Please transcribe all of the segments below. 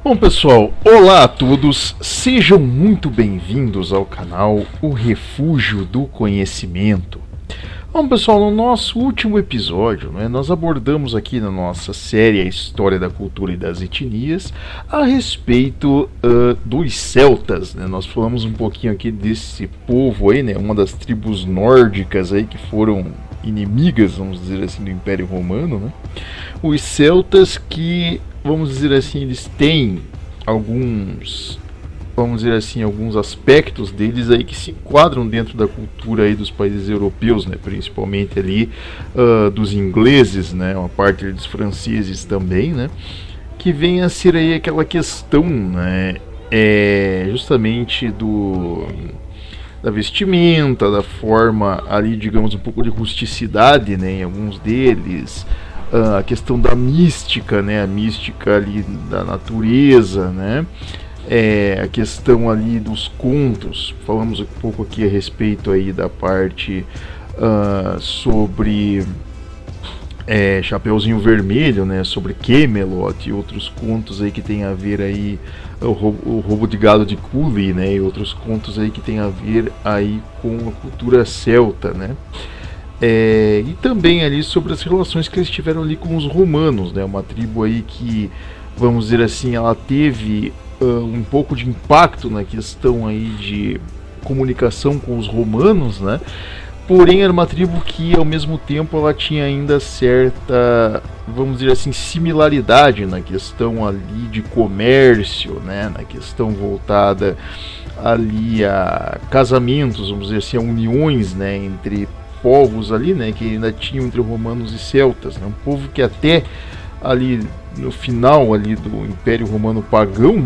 Bom pessoal, olá a todos, sejam muito bem-vindos ao canal O Refúgio do Conhecimento. Bom pessoal, no nosso último episódio, nós abordamos aqui na nossa série A História da Cultura e das Etnias a respeito dos celtas. Nós falamos um pouquinho aqui desse povo aí, uma das tribos nórdicas aí que foram inimigas, vamos dizer assim, do Império Romano. Os celtas que, vamos dizer assim, eles têm alguns aspectos deles aí que se enquadram dentro da cultura aí dos países europeus, principalmente ali dos ingleses, uma parte dos franceses também, que vem a ser aí aquela questão, justamente da vestimenta, da forma ali, digamos, um pouco de rusticidade, em alguns deles. A questão da mística, a mística ali da natureza, a questão ali dos contos. Falamos um pouco aqui a respeito aí da parte sobre Chapeuzinho Vermelho, sobre Camelot e outros contos aí que tem a ver aí o roubo de gado de Cully, e outros contos aí que tem a ver aí com a cultura celta, e também ali sobre as relações que eles tiveram ali com os romanos, uma tribo aí que, vamos dizer assim, ela teve um pouco de impacto na questão aí de comunicação com os romanos, porém era uma tribo que ao mesmo tempo ela tinha ainda certa, vamos dizer assim, similaridade na questão ali de comércio, na questão voltada ali a casamentos, vamos dizer assim, a uniões, entre povos ali, que ainda tinham entre romanos e celtas, um povo que até ali no final ali do Império Romano Pagão,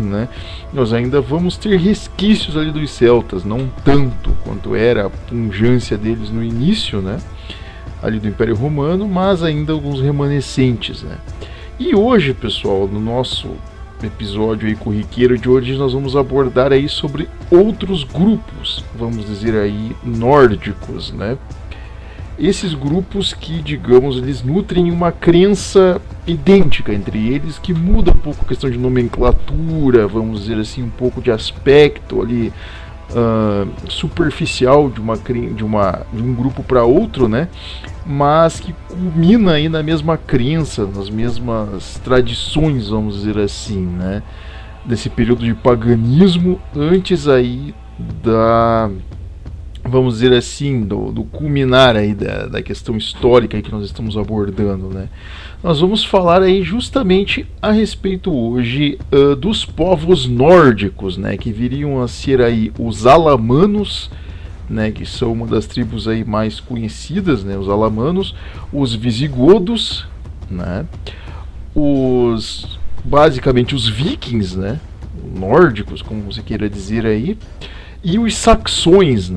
nós ainda vamos ter resquícios ali dos celtas, não tanto quanto era a pungência deles no início, ali do Império Romano, mas ainda alguns remanescentes, E hoje, pessoal, no nosso episódio aí corriqueiro de hoje, nós vamos abordar aí sobre outros grupos, vamos dizer aí, nórdicos, Esses grupos que, digamos, eles nutrem uma crença idêntica entre eles, que muda um pouco a questão de nomenclatura, vamos dizer assim, um pouco de aspecto ali superficial de um grupo para outro, mas que culmina aí na mesma crença, nas mesmas tradições, vamos dizer assim, desse período de paganismo antes aí vamos dizer assim, do culminar aí da questão histórica aí que nós estamos abordando, Nós vamos falar aí justamente a respeito hoje dos povos nórdicos, que viriam a ser aí os alamanos, que são uma das tribos aí mais conhecidas, os alamanos, os visigodos, basicamente os vikings, nórdicos, como você queira dizer aí, e os saxões,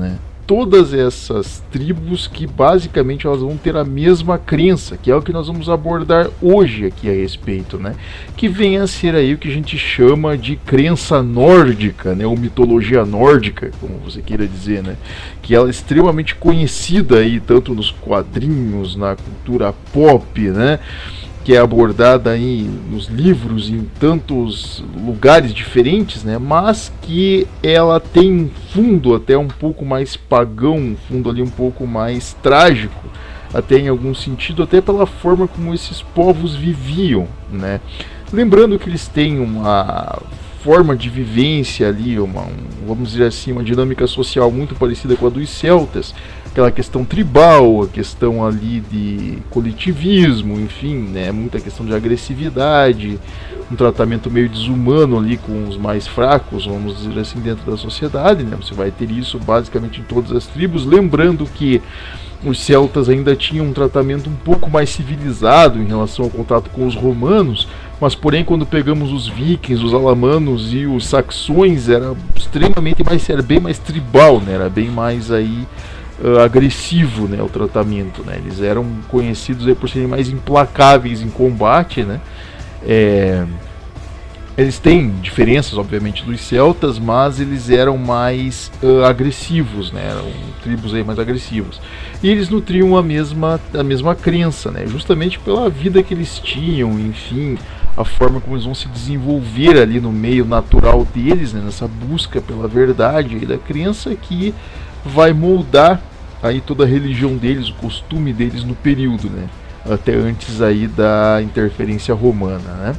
Todas essas tribos que basicamente elas vão ter a mesma crença, que é o que nós vamos abordar hoje aqui a respeito, que vem a ser aí o que a gente chama de crença nórdica, ou mitologia nórdica, como você queira dizer, que ela é extremamente conhecida aí tanto nos quadrinhos, na cultura pop, que é abordada aí nos livros em tantos lugares diferentes, mas que ela tem um fundo até um pouco mais pagão, um fundo ali um pouco mais trágico, até em algum sentido, até pela forma como esses povos viviam, Lembrando que eles têm uma forma de vivência ali, vamos dizer assim, uma dinâmica social muito parecida com a dos celtas, aquela questão tribal, a questão ali de coletivismo, enfim, muita questão de agressividade, um tratamento meio desumano ali com os mais fracos, vamos dizer assim, dentro da sociedade, Você vai ter isso basicamente em todas as tribos, lembrando que os celtas ainda tinham um tratamento um pouco mais civilizado em relação ao contato com os romanos, mas porém quando pegamos os vikings, os alamanos e os saxões, era bem mais tribal, era bem mais aí agressivo, o tratamento, Eles eram conhecidos aí por serem mais implacáveis em combate, Eles têm diferenças, obviamente, dos celtas, mas eles eram mais agressivos, eram tribos aí mais agressivas. E eles nutriam a mesma crença, justamente pela vida que eles tinham, enfim, a forma como eles vão se desenvolver ali no meio natural deles, né, nessa busca pela verdade aí da crença, que vai moldar aí toda a religião deles, o costume deles no período, né, até antes aí da interferência romana, né.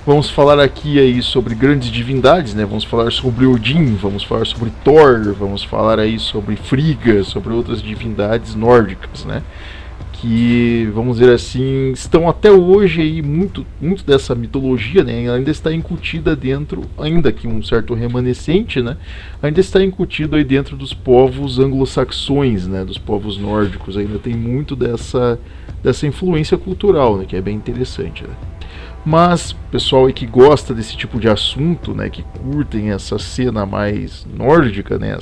Vamos falar aqui aí sobre grandes divindades, né? Vamos falar sobre Odin, vamos falar sobre Thor, vamos falar aí sobre Frigga, sobre outras divindades nórdicas, né? Que, vamos dizer assim, estão até hoje aí, muito dessa mitologia, né? Ainda está incutida dentro, ainda que um certo remanescente, né? Ainda está incutido aí dentro dos povos anglo-saxões, né? Dos povos nórdicos, ainda tem muito dessa influência cultural, né? Que é bem interessante, né? Mas pessoal aí que gosta desse tipo de assunto, né, que curtem essa cena mais nórdica, né,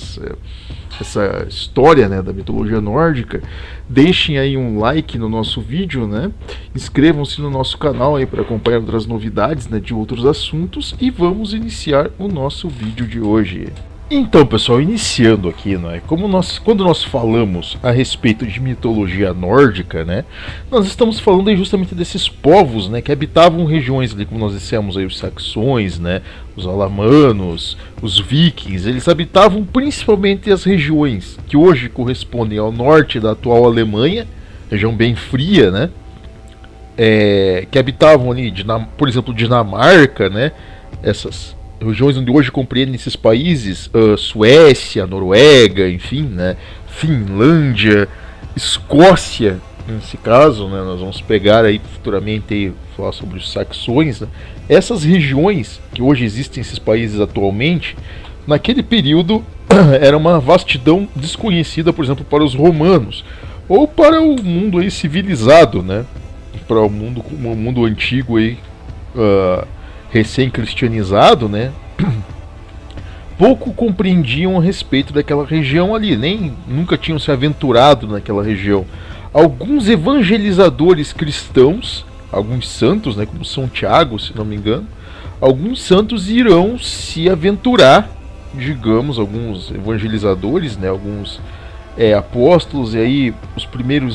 essa história, né, da mitologia nórdica, deixem aí um like no nosso vídeo, né, inscrevam-se no nosso canal aí para acompanhar outras novidades, né, de outros assuntos, e vamos iniciar o nosso vídeo de hoje. Então, pessoal, iniciando aqui, né, quando nós falamos a respeito de mitologia nórdica, né, nós estamos falando aí justamente desses povos, né, que habitavam regiões ali, como nós dissemos aí, os saxões, né, os alamanos, os vikings. Eles habitavam principalmente as regiões que hoje correspondem ao norte da atual Alemanha, região bem fria, né, que habitavam ali, por exemplo, Dinamarca, né, essas regiões onde hoje compreendem esses países, Suécia, Noruega, enfim, né, Finlândia, Escócia, nesse caso, né, nós vamos pegar aí futuramente aí, falar sobre os saxões, né, essas regiões que hoje existem esses países atualmente, naquele período era uma vastidão desconhecida, por exemplo, para os romanos, ou para o mundo aí civilizado, né, para o mundo antigo aí, recém-cristianizado, né? Pouco compreendiam a respeito daquela região ali, nem nunca tinham se aventurado naquela região. Alguns evangelizadores cristãos, alguns santos, né, como São Tiago, se não me engano, alguns santos irão se aventurar, digamos, alguns evangelizadores, né, alguns apóstolos, e aí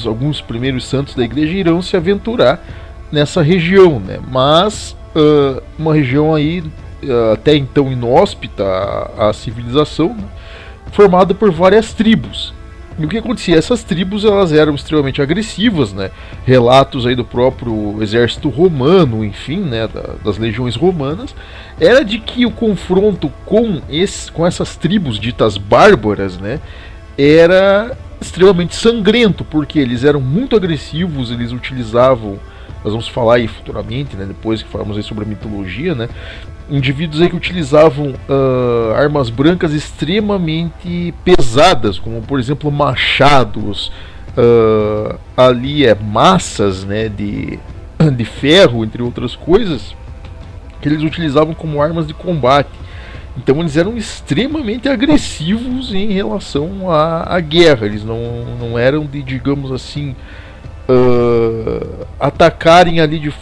alguns primeiros santos da igreja irão se aventurar nessa região, né? Mas uma região aí até então inóspita à civilização, né, formada por várias tribos. E o que acontecia? Essas tribos, elas eram extremamente agressivas, né? Relatos aí do próprio exército romano, enfim, né, das legiões romanas, era de que o confronto com essas tribos ditas bárbaras, né, era extremamente sangrento, porque eles eram muito agressivos, eles utilizavam, nós vamos falar aí futuramente, né, depois que falarmos aí sobre a mitologia, né, indivíduos aí que utilizavam armas brancas extremamente pesadas, como por exemplo machados, ali massas, né, de ferro, entre outras coisas, que eles utilizavam como armas de combate. Então eles eram extremamente agressivos em relação à guerra. Eles não eram de, digamos assim, atacarem ali,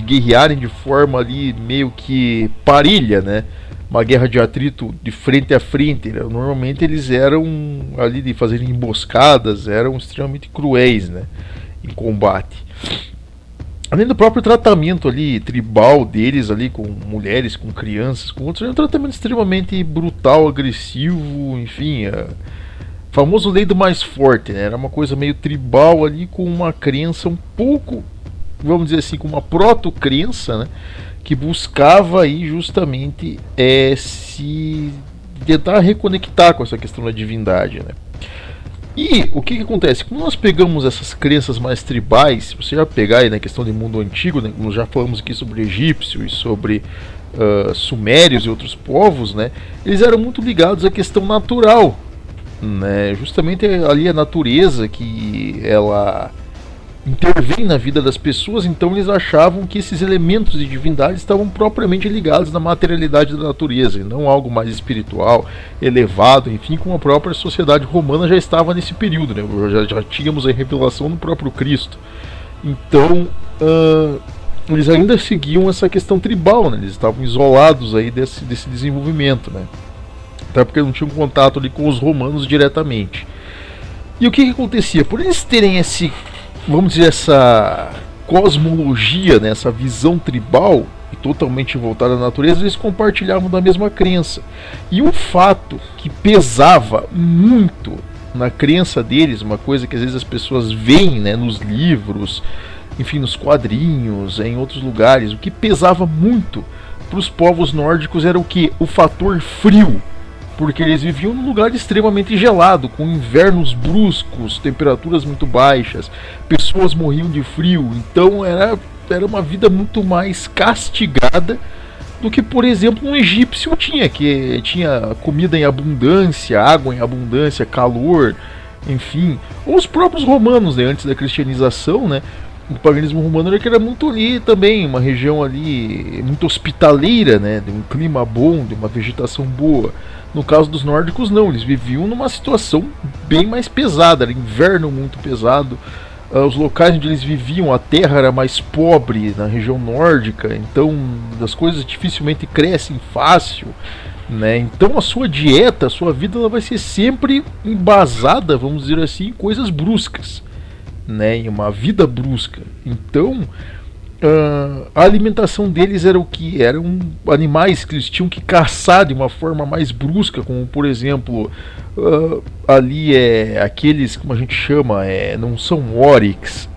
guerrearem de forma ali meio que parelha, né? Uma guerra de atrito de frente a frente, né? Normalmente eles eram ali de fazer emboscadas, eram extremamente cruéis, né, em combate. Além do próprio tratamento ali tribal deles ali com mulheres, com crianças, com outros, era um tratamento extremamente brutal, agressivo, enfim, famoso lei do mais forte, né? Era uma coisa meio tribal ali, com uma crença um pouco, vamos dizer assim, com uma proto-crença, né, que buscava aí justamente se tentar reconectar com essa questão da divindade, né? E o que acontece? Quando nós pegamos essas crenças mais tribais, se você já pegar aí na questão do mundo antigo, né, nós já falamos aqui sobre egípcios e sobre sumérios e outros povos, né, eles eram muito ligados à questão natural, né, justamente ali a natureza que ela intervém na vida das pessoas. Então eles achavam que esses elementos de divindade estavam propriamente ligados na materialidade da natureza, e não algo mais espiritual, elevado, enfim, como a própria sociedade romana já estava nesse período, né? Já tínhamos a revelação do próprio Cristo. Então eles ainda seguiam essa questão tribal, né? Eles estavam isolados aí desse desenvolvimento, né? Até porque não tinham contato ali com os romanos diretamente. E o que acontecia? Por eles terem esse, vamos dizer, essa cosmologia, né, essa visão tribal e totalmente voltada à natureza, eles compartilhavam da mesma crença. E um fato que pesava muito na crença deles, uma coisa que às vezes as pessoas veem, né, nos livros, enfim, nos quadrinhos, em outros lugares, o que pesava muito para os povos nórdicos era o que? O fator frio. Porque eles viviam num lugar extremamente gelado, com invernos bruscos, temperaturas muito baixas, pessoas morriam de frio, então era uma vida muito mais castigada do que, por exemplo, um egípcio tinha, que tinha comida em abundância, água em abundância, calor, enfim. Ou os próprios romanos, né, antes da cristianização, né, o paganismo romano era muito ali também, uma região ali muito hospitaleira, né, de um clima bom, de uma vegetação boa. No caso dos nórdicos não, eles viviam numa situação bem mais pesada, era inverno muito pesado. Os locais onde eles viviam, a terra era mais pobre na região nórdica, então as coisas dificilmente crescem fácil, né? Então a sua dieta, a sua vida, ela vai ser sempre embasada, vamos dizer assim, em coisas bruscas, né? Em uma vida brusca. Então a alimentação deles era o que? Eram animais que eles tinham que caçar de uma forma mais brusca, como por exemplo, ali aqueles, como a gente chama, não são oryx,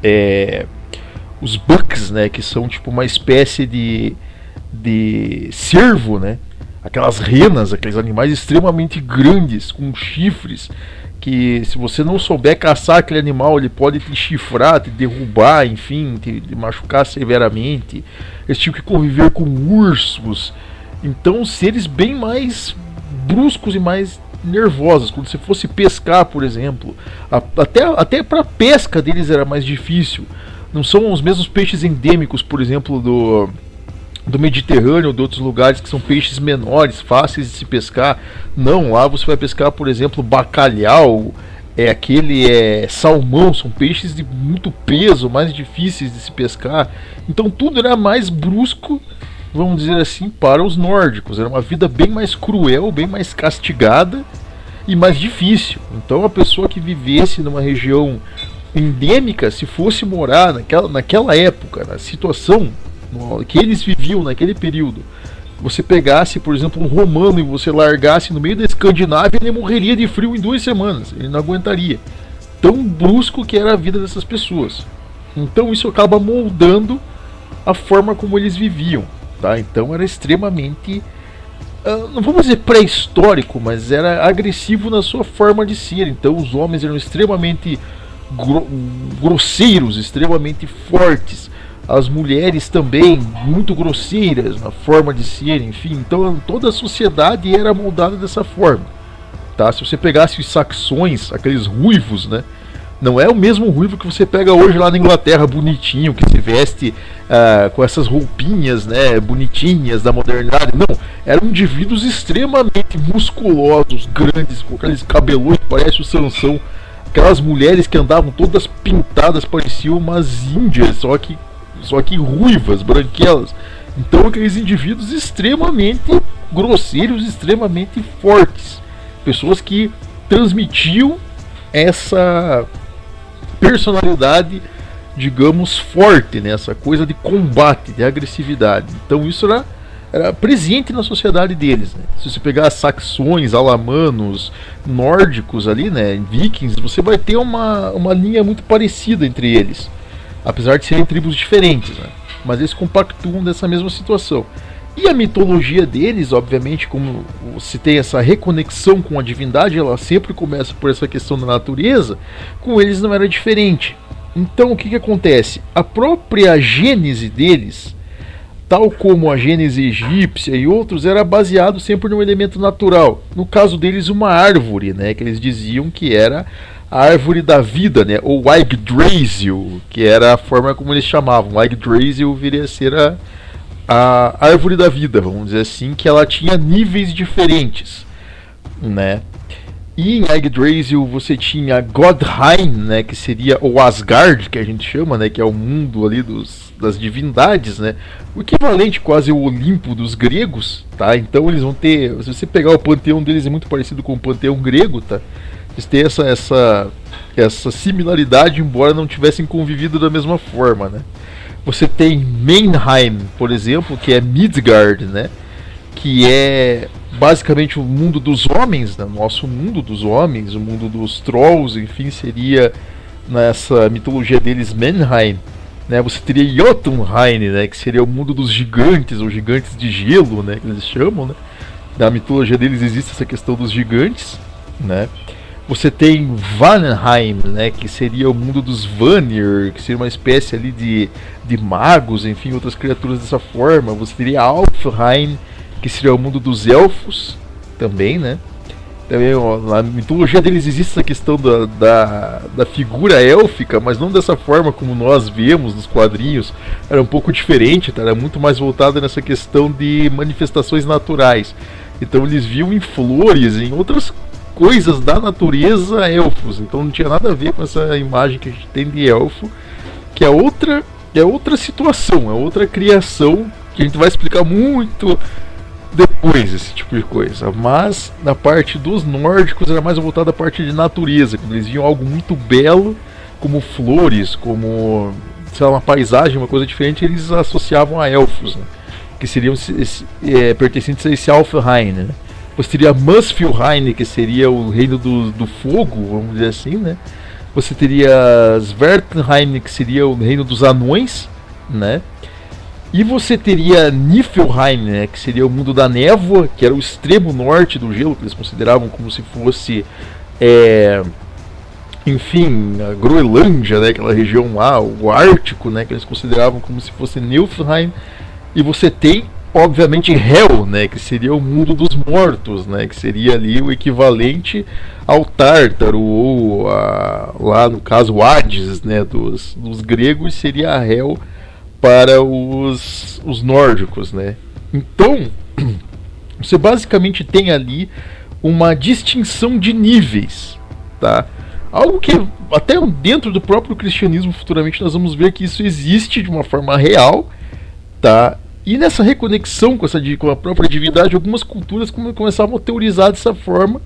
os bucks, né, que são tipo uma espécie de cervo, né? Aquelas renas, aqueles animais extremamente grandes, com chifres, que se você não souber caçar aquele animal, ele pode te chifrar, te derrubar, enfim, te machucar severamente. Eles tinham que conviver com ursos. Então, seres bem mais bruscos e mais nervosos. Quando você fosse pescar, por exemplo, até para pesca deles era mais difícil. Não são os mesmos peixes endêmicos, por exemplo, do Mediterrâneo ou de outros lugares, que são peixes menores, fáceis de se pescar. Não, lá você vai pescar, por exemplo, bacalhau, salmão, são peixes de muito peso, mais difíceis de se pescar. Então tudo era mais brusco, vamos dizer assim, para os nórdicos. Era uma vida bem mais cruel, bem mais castigada e mais difícil. Então a pessoa que vivesse numa região endêmica, se fosse morar naquela época, na situação que eles viviam naquele período, você pegasse, por exemplo, um romano e você largasse no meio da Escandinávia, ele morreria de frio em 2 semanas, ele não aguentaria. Tão brusco que era a vida dessas pessoas. Então isso acaba moldando a forma como eles viviam, tá? Então era extremamente, não vamos dizer pré-histórico, mas era agressivo na sua forma de ser. Então os homens eram extremamente grosseiros, extremamente fortes. As mulheres também muito grosseiras na forma de ser, enfim. Então toda a sociedade era moldada dessa forma, tá? Se você pegasse os saxões, aqueles ruivos, né? Não é o mesmo ruivo que você pega hoje lá na Inglaterra, bonitinho, que se veste com essas roupinhas, né, bonitinhas da modernidade. Não, eram indivíduos extremamente musculosos, grandes, com aqueles cabelões que parece o Sansão. Aquelas mulheres que andavam todas pintadas, pareciam umas índias, só que ruivas, branquelas. Então aqueles indivíduos extremamente grosseiros, extremamente fortes. Pessoas que transmitiam essa personalidade, digamos, forte, né? Essa coisa de combate, de agressividade. Então isso era presente na sociedade deles, né? Se você pegar saxões, alamanos, nórdicos ali, né, vikings, você vai ter uma linha muito parecida entre eles. Apesar de serem tribos diferentes, né? Mas eles compactuam dessa mesma situação. E a mitologia deles, obviamente, como se tem essa reconexão com a divindade, ela sempre começa por essa questão da natureza. Com eles não era diferente. Então o que acontece? A própria gênese deles, tal como a gênese egípcia e outros, era baseado sempre num elemento natural. No caso deles, uma árvore, né? Que eles diziam que era a árvore da vida, né? Ou Yggdrasil, que era a forma como eles chamavam. Yggdrasil viria a ser a árvore da vida, vamos dizer assim, que ela tinha níveis diferentes, né? E em Yggdrasil você tinha Godheim, né, que seria o Asgard, que a gente chama, né, que é o mundo ali das divindades, né? O equivalente quase ao Olimpo dos gregos, tá? Então eles vão ter, se você pegar o panteão deles, é muito parecido com o panteão grego, tá? Eles têm essa similaridade, embora não tivessem convivido da mesma forma, né? Você tem Mannheim, por exemplo, que é Midgard, né? Que é basicamente o mundo dos homens, né? Nosso mundo dos homens, o mundo dos trolls, enfim, seria nessa mitologia deles Mannheim, né? Você teria Jotunheim, né? Que seria o mundo dos gigantes, ou gigantes de gelo, né? Que eles chamam, né? Na mitologia deles existe essa questão dos gigantes, né? Você tem Vanheim, né, que seria o mundo dos Vanir, que seria uma espécie ali de magos, enfim, outras criaturas dessa forma. Você teria Alfheim, que seria o mundo dos elfos, também, né? Também, ó, na mitologia deles existe essa questão da figura élfica, mas não dessa forma como nós vemos nos quadrinhos. Era um pouco diferente, tá? Era muito mais voltada nessa questão de manifestações naturais. Então eles viam em flores, em outras coisas da natureza, elfos. Então não tinha nada a ver com essa imagem que a gente tem de elfo, que é outra situação, é outra criação que a gente vai explicar muito depois, esse tipo de coisa. Mas na parte dos nórdicos era mais voltada à parte de natureza, quando eles viam algo muito belo, como flores, como, sei lá, uma paisagem, uma coisa diferente, eles associavam a elfos, né? Que seriam pertencentes a esse Alfheim, né? Você teria Muspelheim, que seria o reino do fogo, vamos dizer assim, né? Você teria Svartalfheim, que seria o reino dos anões, né? E você teria Niflheim, né? Que seria o mundo da névoa, que era o extremo norte do gelo, que eles consideravam como se fosse, enfim, a Groenlândia, né? Aquela região lá, o Ártico, né? Que eles consideravam como se fosse Niflheim. E você tem, obviamente, Hel, né, que seria o mundo dos mortos, né, que seria ali o equivalente ao Tártaro, ou lá no caso Hades, né, dos gregos, seria a Hel para os nórdicos, né. Então, você basicamente tem ali uma distinção de níveis, tá? Algo que até dentro do próprio cristianismo futuramente nós vamos ver que isso existe de uma forma real, tá? E nessa reconexão com a própria divindade, algumas culturas começavam a teorizar dessa forma,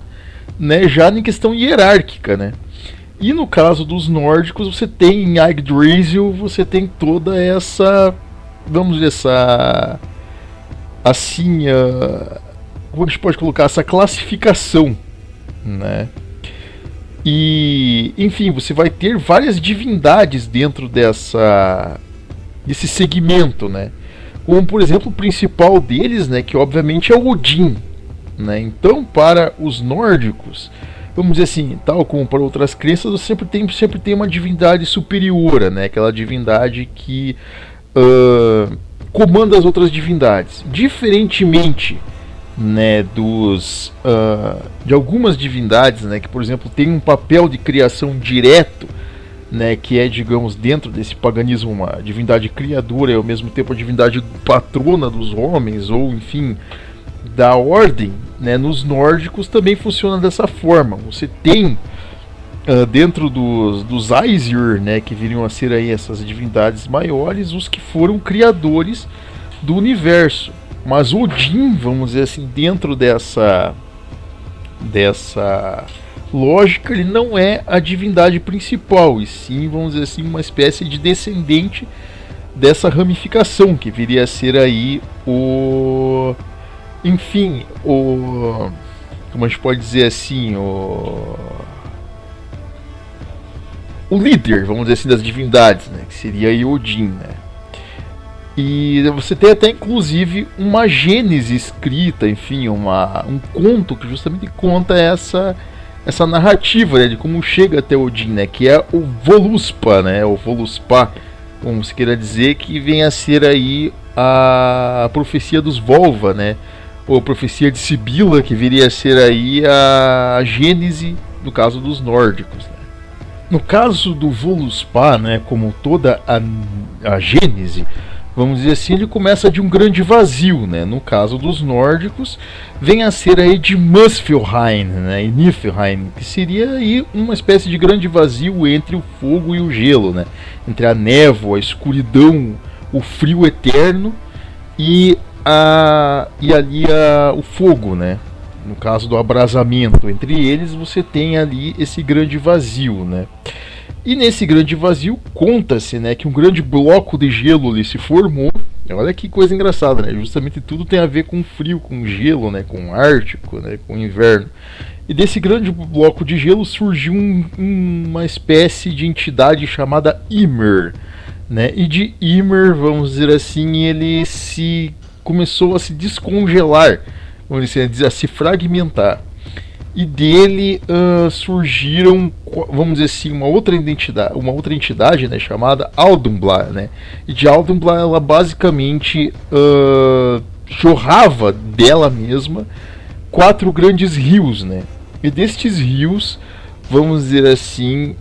né, já em questão hierárquica, né? E no caso dos nórdicos, você tem em Yggdrasil, você tem toda essa, vamos dizer, essa, assim, como a gente pode colocar, essa classificação, né? E, enfim, você vai ter várias divindades dentro desse segmento, né? Como, por exemplo, o principal deles, né, que obviamente é o Odin, né? Então, para os nórdicos, vamos dizer assim, tal como para outras crenças, você sempre tem uma divindade superior, né? Aquela divindade que comanda as outras divindades. Diferentemente, né, de algumas divindades, né, que, por exemplo, tem um papel de criação direto, né, que é, digamos, dentro desse paganismo, uma divindade criadora e ao mesmo tempo a divindade patrona dos homens, ou enfim, da ordem, né, nos nórdicos também funciona dessa forma. Você tem dentro dos Aesir, né, que viriam a ser aí essas divindades maiores, os que foram criadores do universo. Mas Odin, vamos dizer assim, dentro dessa lógica, ele não é a divindade principal, e sim, vamos dizer assim, uma espécie de descendente dessa ramificação, que viria a ser aí enfim, como a gente pode dizer assim, o líder, vamos dizer assim, das divindades, né, que seria aí Odin, né. E você tem até inclusive uma Gênese escrita, enfim, um conto que justamente conta essa narrativa, né, de como chega até Odin, né, que é o Voluspa, né, o Voluspa, como se queira dizer, que vem a ser aí a profecia dos Volva, né, ou a profecia de Sibila, que viria a ser aí a Gênese, no caso dos nórdicos, né. No caso do Voluspa, né, como toda a Gênese, vamos dizer assim, ele começa de um grande vazio, né? No caso dos nórdicos, vem a ser aí de Muspelheim, né? E Niflheim, que seria aí uma espécie de grande vazio entre o fogo e o gelo, né? Entre a névoa, a escuridão, o frio eterno e ali o fogo, né? No caso do abrasamento, entre eles você tem ali esse grande vazio, né? E nesse grande vazio conta-se, né, que um grande bloco de gelo ali se formou. Olha que coisa engraçada, né? Justamente tudo tem a ver com frio, com gelo, né, com ártico, né, com inverno. E desse grande bloco de gelo surgiu uma espécie de entidade chamada Ymir, né? E de Ymir, vamos dizer assim, ele começou a se descongelar, vamos dizer, a se fragmentar. E dele surgiram, vamos dizer assim, uma outra entidade, né, chamada Audumbla, né? E de Audumbla ela basicamente jorrava dela mesma 4 grandes rios, né? E destes rios, vamos dizer assim,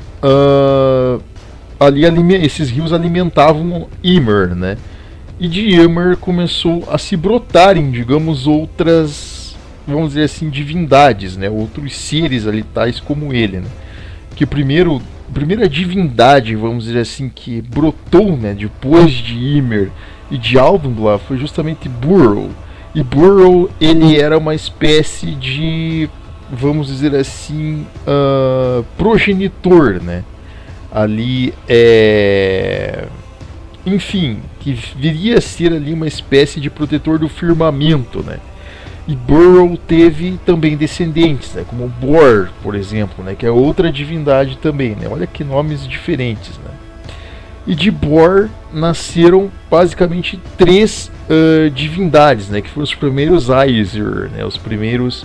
esses rios alimentavam Ymir, né? E de Ymir começou a se brotarem, digamos, outras, vamos dizer assim, divindades, né? Outros seres ali tais como ele, né? Que a primeira divindade, vamos dizer assim, que brotou, né, depois de Ymir e de Audumbla foi justamente Burrow. E Burrow, ele era uma espécie de, vamos dizer assim, progenitor, né? Ali enfim, que viria a ser ali uma espécie de protetor do firmamento, né? E Burrow teve também descendentes, né, como Bor, por exemplo, né, que é outra divindade também, né? Olha que nomes diferentes, né? E de Bor nasceram basicamente 3 divindades, né, que foram os primeiros Aesir, né, os primeiros,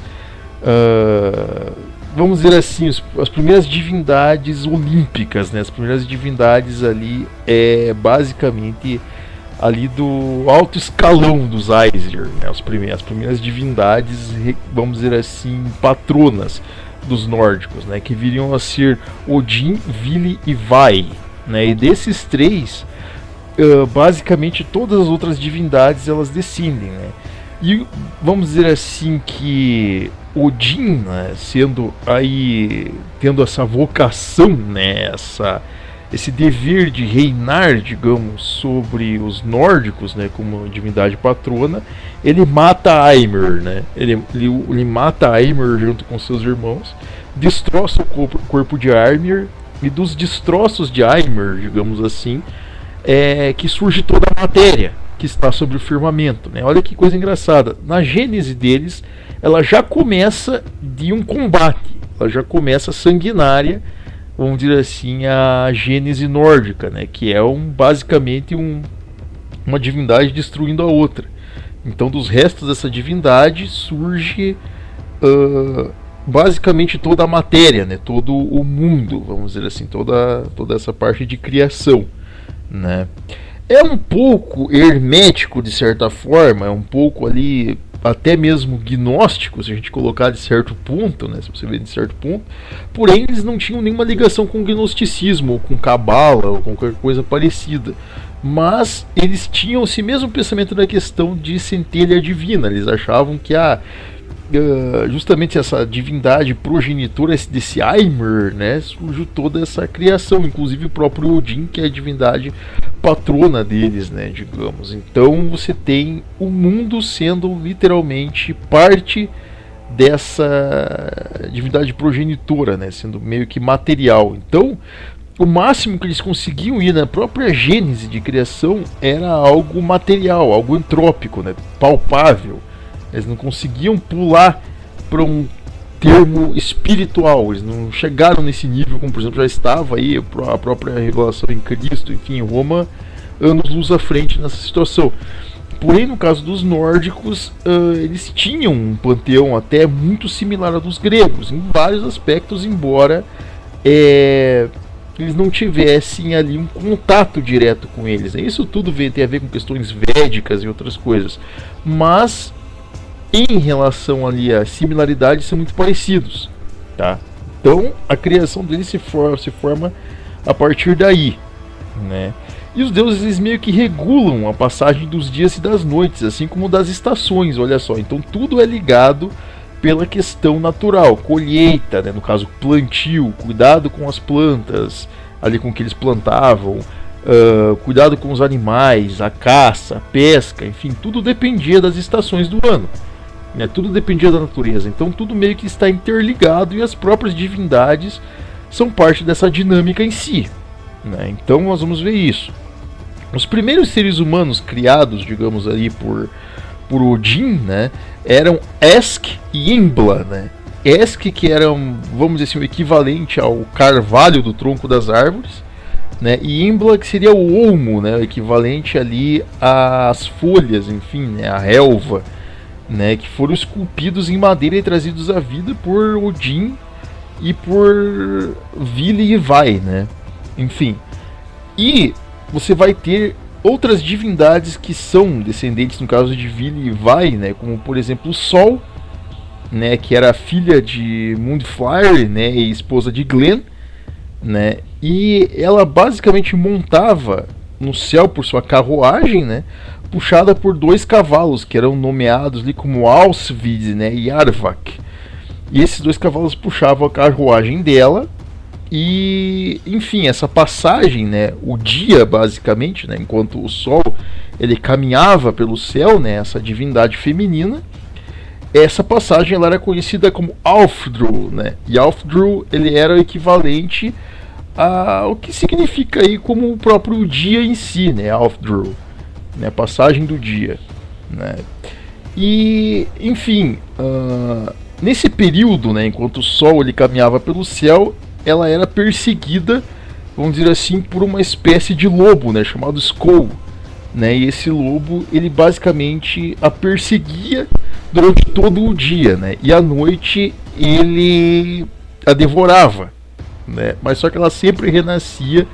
vamos dizer assim, as primeiras divindades olímpicas, né, as primeiras divindades ali basicamente ali do alto escalão dos Aesir, né, as primeiras divindades, vamos dizer assim, patronas dos nórdicos, né, que viriam a ser Odin, Vili e Vai, né, e desses 3, basicamente todas as outras divindades elas descendem, né, e vamos dizer assim que Odin, né, sendo aí, tendo essa vocação, né, esse dever de reinar, digamos, sobre os nórdicos, né, como divindade patrona, ele mata Ymir, né? Ele mata Ymir junto com seus irmãos, destroça o corpo de Ymir, e dos destroços de Ymir, digamos assim, que surge toda a matéria que está sobre o firmamento, né? Olha que coisa engraçada. Na gênese deles, ela já começa de um combate, ela já começa sanguinária, vamos dizer assim, a gênese nórdica, né, que é basicamente uma divindade destruindo a outra. Então, dos restos dessa divindade surge basicamente toda a matéria, né, todo o mundo, vamos dizer assim, toda essa parte de criação, né. É um pouco hermético de certa forma, é um pouco ali até mesmo gnóstico, se a gente colocar de certo ponto, né, se você ver de certo ponto, porém eles não tinham nenhuma ligação com o gnosticismo, ou com cabala, ou com qualquer coisa parecida, mas eles tinham esse mesmo pensamento da questão de centelha divina. Eles achavam que justamente essa divindade progenitora desse Ymir, né, surgiu toda essa criação, inclusive o próprio Odin, que é a divindade patrona deles, né, digamos. Então você tem o mundo sendo literalmente parte dessa divindade progenitora, né, sendo meio que material. Então o máximo que eles conseguiam ir na própria gênese de criação era algo material, algo entrópico, né, palpável. Eles não conseguiam pular para um termo espiritual, eles não chegaram nesse nível, como por exemplo já estava aí a própria revelação em Cristo, enfim, Roma, anos-luz à frente nessa situação. Porém, no caso dos nórdicos, eles tinham um panteão até muito similar ao dos gregos, em vários aspectos, embora eles não tivessem ali um contato direto com eles. Isso tudo tem a ver com questões védicas e outras coisas, mas em relação ali a similaridades são muito parecidos, tá? Então a criação deles se forma a partir daí, né? E os deuses eles meio que regulam a passagem dos dias e das noites, assim como das estações, olha só. Então tudo é ligado pela questão natural, colheita, né? No caso plantio, cuidado com as plantas, ali com que eles plantavam, cuidado com os animais, a caça, a pesca, enfim, tudo dependia das estações do ano. Tudo dependia da natureza, então tudo meio que está interligado, e as próprias divindades são parte dessa dinâmica em si, né? Então nós vamos ver isso. Os primeiros seres humanos criados, digamos ali, por Odin, né, eram Esk e Embla, né? Esk, que era, vamos dizer assim, o equivalente ao carvalho do tronco das árvores, né? E Embla, que seria o olmo, né? O equivalente ali às folhas, enfim, né? A relva, né? Que foram esculpidos em madeira e trazidos à vida por Odin e por Vili e Vai, né? Enfim. E você vai ter outras divindades que são descendentes, no caso de Vili e Vai, né? Como, por exemplo, o Sol, né? Que era a filha de Moonfire, né? E esposa de Glen, né? E ela basicamente montava no céu por sua carruagem, né? Puxada por 2 cavalos que eram nomeados ali como Alsvid, né? E Arvak. E esses 2 cavalos puxavam a carruagem dela. E, enfim, essa passagem, né, o dia basicamente, né, enquanto o sol ele caminhava pelo céu, né, essa divindade feminina, essa passagem ela era conhecida como Alfdru, né, e Alfdru ele era o equivalente ao que significa aí como o próprio dia em si, né, Alfdru, né, passagem do dia, né. E, enfim, nesse período, né, enquanto o sol ele caminhava pelo céu, ela era perseguida, vamos dizer assim, por uma espécie de lobo, né, chamado Skoll, né, e esse lobo, ele basicamente a perseguia durante todo o dia, né, e à noite ele a devorava, né, mas só que ela sempre renascia,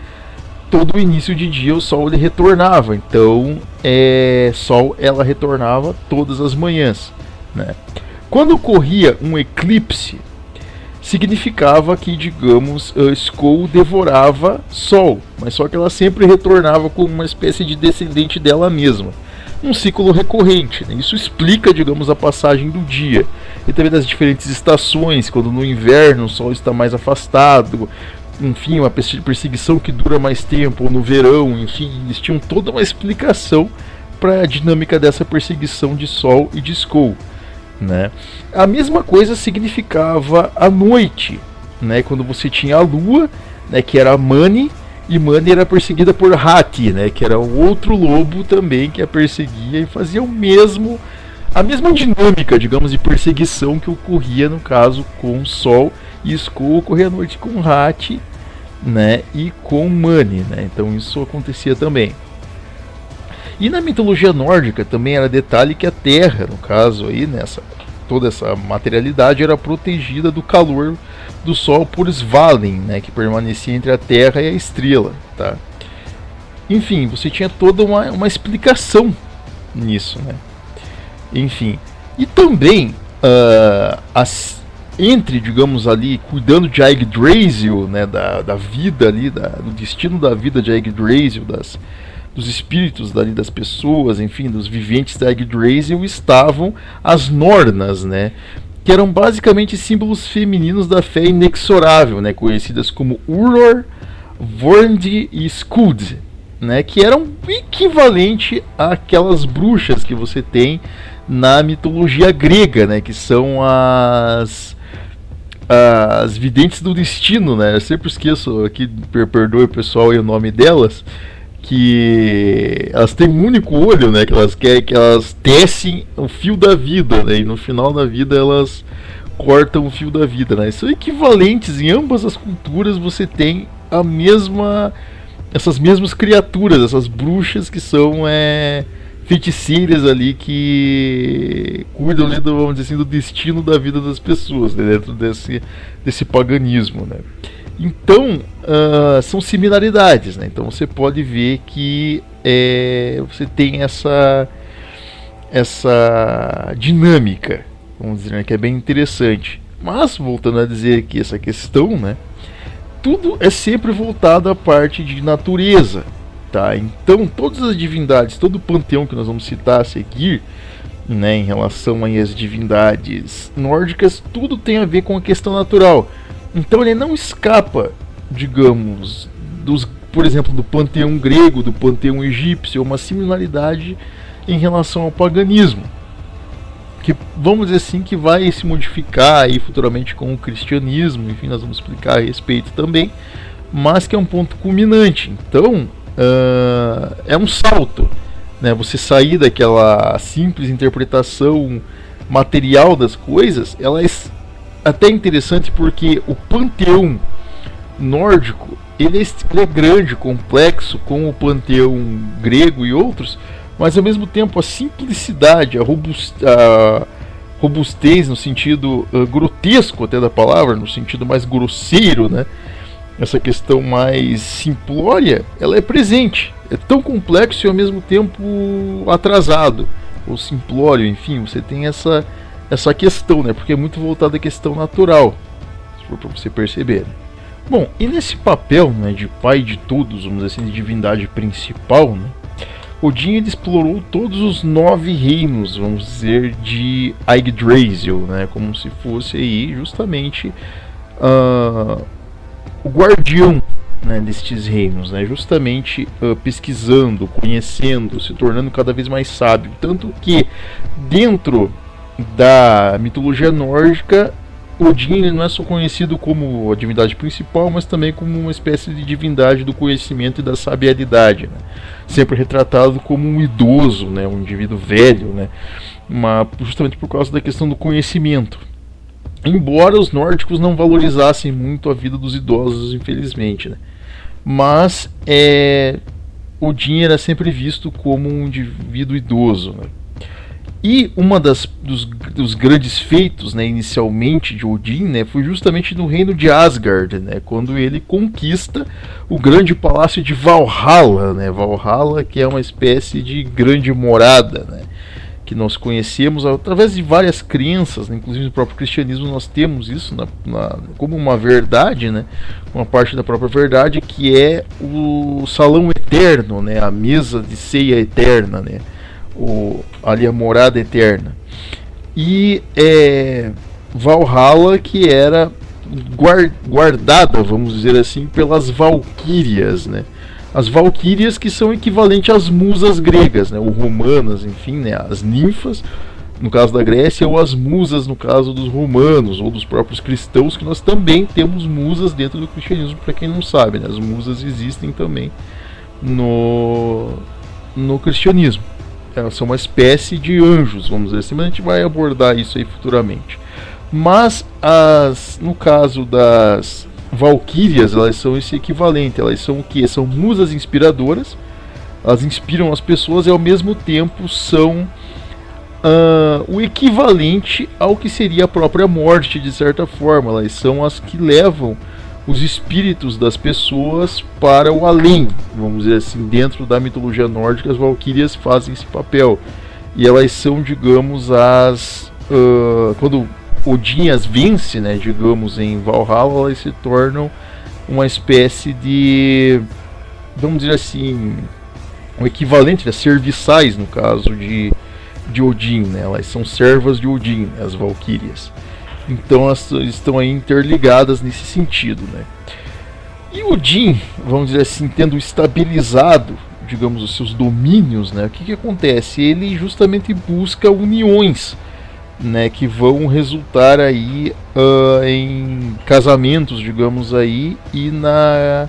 todo o início de dia o sol ele retornava, então sol ela retornava todas as manhãs, né. Quando ocorria um eclipse, significava que, digamos, Skoll devorava Sol, mas só que ela sempre retornava como uma espécie de descendente dela mesma. Um ciclo recorrente, né? Isso explica, digamos, a passagem do dia. E também das diferentes estações, quando no inverno o Sol está mais afastado, enfim, uma perseguição que dura mais tempo, ou no verão, enfim, eles tinham toda uma explicação para a dinâmica dessa perseguição de Sol e de Skoll, né? A mesma coisa significava a noite, né? Quando você tinha a lua, né? Que era a Mani, e Mani era perseguida por Hati, né? Que era o outro lobo também que a perseguia e fazia a mesma dinâmica, digamos, de perseguição que ocorria no caso com o Sol, e Skoll ocorria à noite com Hati, né? E com Mani, né? Então isso acontecia também. E na mitologia nórdica também era detalhe que a Terra, no caso aí, toda essa materialidade era protegida do calor do Sol por Svalin, né, que permanecia entre a Terra e a estrela, tá? Enfim, você tinha toda uma explicação nisso, né? Enfim, e também entre, digamos ali, cuidando de Yggdrasil, né, da vida ali, do destino da vida de Yggdrasil, dos espíritos dali das pessoas, enfim, dos viventes da Yggdrasil, estavam as Nornas, né, que eram basicamente símbolos femininos da fé inexorável, né, conhecidas como Uror, Vornd e Skuld, né, que eram equivalente àquelas bruxas que você tem na mitologia grega, né, que são as videntes do destino, né, eu sempre esqueço aqui, perdoe o pessoal e o nome delas, que elas têm um único olho, né? Que elas querem que elas tecem o fio da vida, né? E no final da vida elas cortam o fio da vida, né? São equivalentes em ambas as culturas. Você tem essas mesmas criaturas, essas bruxas que são feiticeiras ali que cuidam, né, vamos dizer assim, do destino da vida das pessoas, né, dentro desse paganismo, né? Então, são similaridades, né? Então você pode ver que você tem essa dinâmica, vamos dizer, né, que é bem interessante. Mas, voltando a dizer que essa questão, né, tudo é sempre voltado à parte de natureza, tá? Então, todas as divindades, todo o panteão que nós vamos citar a seguir, né, em relação às divindades nórdicas, tudo tem a ver com a questão natural. Então ele não escapa, digamos, por exemplo, do panteão grego, do panteão egípcio, uma similaridade em relação ao paganismo. que vamos dizer assim que vai se modificar aí futuramente com o cristianismo, enfim, nós vamos explicar a respeito também, mas que é um ponto culminante. Então é um salto, né? Você sair daquela simples interpretação material das coisas. Ela é até interessante porque o panteão nórdico ele é grande, complexo, como o panteão grego e outros, mas ao mesmo tempo a simplicidade, a robustez no sentido grotesco até da palavra, no sentido mais grosseiro, né? Essa questão mais simplória, ela é presente. É tão complexo e ao mesmo tempo atrasado, ou simplório, enfim, você tem essa questão, né? Porque é muito voltada à questão natural, se for para você perceber. Bom, e nesse papel, né, de pai de todos, vamos dizer assim, de divindade principal, né, Odin ele explorou todos os 9 reinos, vamos dizer, de Yggdrasil, né, como se fosse aí justamente o guardião, né, destes reinos, né, justamente pesquisando, conhecendo, se tornando cada vez mais sábio. Tanto que dentro da mitologia nórdica, Odin ele não é só conhecido como a divindade principal, mas também como uma espécie de divindade do conhecimento e da sabiedade, né? Sempre retratado como um idoso, né? Um indivíduo velho, né? Justamente por causa da questão do conhecimento. Embora os nórdicos não valorizassem muito a vida dos idosos, infelizmente, né? Mas Odin era sempre visto como um indivíduo idoso, né? E uma dos grandes feitos, né, inicialmente de Odin, né, foi justamente no reino de Asgard, né, quando ele conquista o grande palácio de Valhalla, né, Valhalla, que é uma espécie de grande morada, né, que nós conhecemos através de várias crenças, né, inclusive no próprio cristianismo nós temos isso como uma verdade, né, uma parte da própria verdade, que é o salão eterno, né, a mesa de ceia eterna, né, ali a morada eterna. E Valhalla, que era guardada, vamos dizer assim, pelas valquírias, né? As valquírias que são equivalentes às musas gregas, né? Ou romanas, enfim, né? As ninfas, no caso da Grécia, ou as musas, no caso dos romanos, ou dos próprios cristãos, que nós também temos musas dentro do cristianismo, para quem não sabe, né? As musas existem também no cristianismo. Elas são uma espécie de anjos, vamos dizer assim, mas a gente vai abordar isso aí futuramente. Mas no caso das valquírias, elas são esse equivalente. Elas são o quê? São musas inspiradoras. Elas inspiram as pessoas e ao mesmo tempo são o equivalente ao que seria a própria morte, de certa forma. Elas são as que levam os espíritos das pessoas para o além, vamos dizer assim. Dentro da mitologia nórdica, as valquírias fazem esse papel, e elas são, digamos, quando Odin as vence, né, digamos, em Valhalla, elas se tornam uma espécie de, vamos dizer assim, um equivalente, né, serviçais, no caso de Odin, né, elas são servas de Odin, as valquírias. Então elas estão aí interligadas nesse sentido, né? E Odin, vamos dizer assim, tendo estabilizado, digamos, os seus domínios, né? O que acontece? Ele justamente busca uniões, né? Que vão resultar aí em casamentos, digamos aí, e na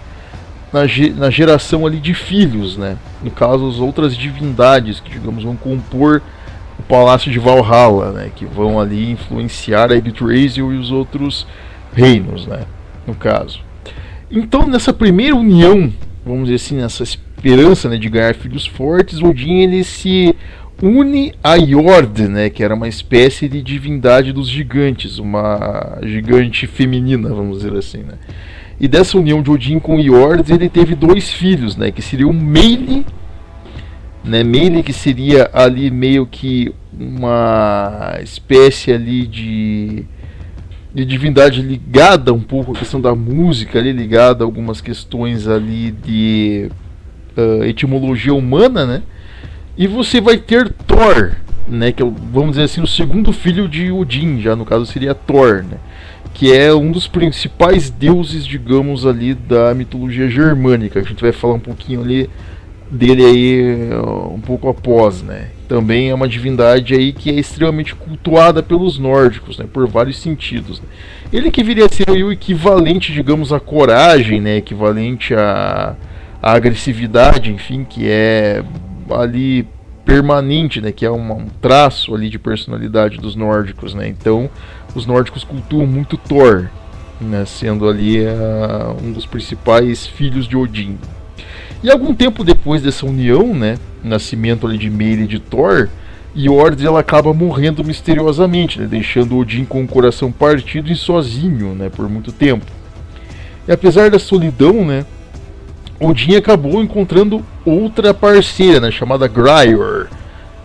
geração ali de filhos, né? No caso, as outras divindades que, digamos, vão compor o Palácio de Valhalla, né, que vão ali influenciar a Yggdrasil e os outros reinos, né, no caso. Então, nessa primeira união, vamos dizer assim, nessa esperança, né, de ganhar filhos fortes, Odin ele se une a Jord, né, que era uma espécie de divindade dos gigantes, uma gigante feminina, vamos dizer assim, né. E dessa união de Odin com Jord, ele teve 2 filhos, né, que seriam Meili, né, Meili, que seria ali meio que uma espécie ali de divindade ligada um pouco à questão da música, ali ligada a algumas questões ali de etimologia humana, né? E você vai ter Thor, né, que vamos dizer assim, o segundo filho de Odin, já no caso seria Thor, né, que é um dos principais deuses, digamos, ali da mitologia germânica. A gente vai falar um pouquinho ali dele aí um pouco após, né? Também é uma divindade aí que é extremamente cultuada pelos nórdicos, né? Por vários sentidos, né? Ele que viria a ser aí o equivalente, digamos, à coragem, né? Equivalente à agressividade, enfim, que é ali permanente, né? Que é um traço ali de personalidade dos nórdicos, né? Então, os nórdicos cultuam muito Thor, né? Sendo ali um dos principais filhos de Odin. E algum tempo depois dessa união, né, nascimento ali de Meire e de Thor, Jord ela acaba morrendo misteriosamente, né, deixando Odin com o coração partido e sozinho, né, por muito tempo. E apesar da solidão, né, Odin acabou encontrando outra parceira, né, chamada Gryor,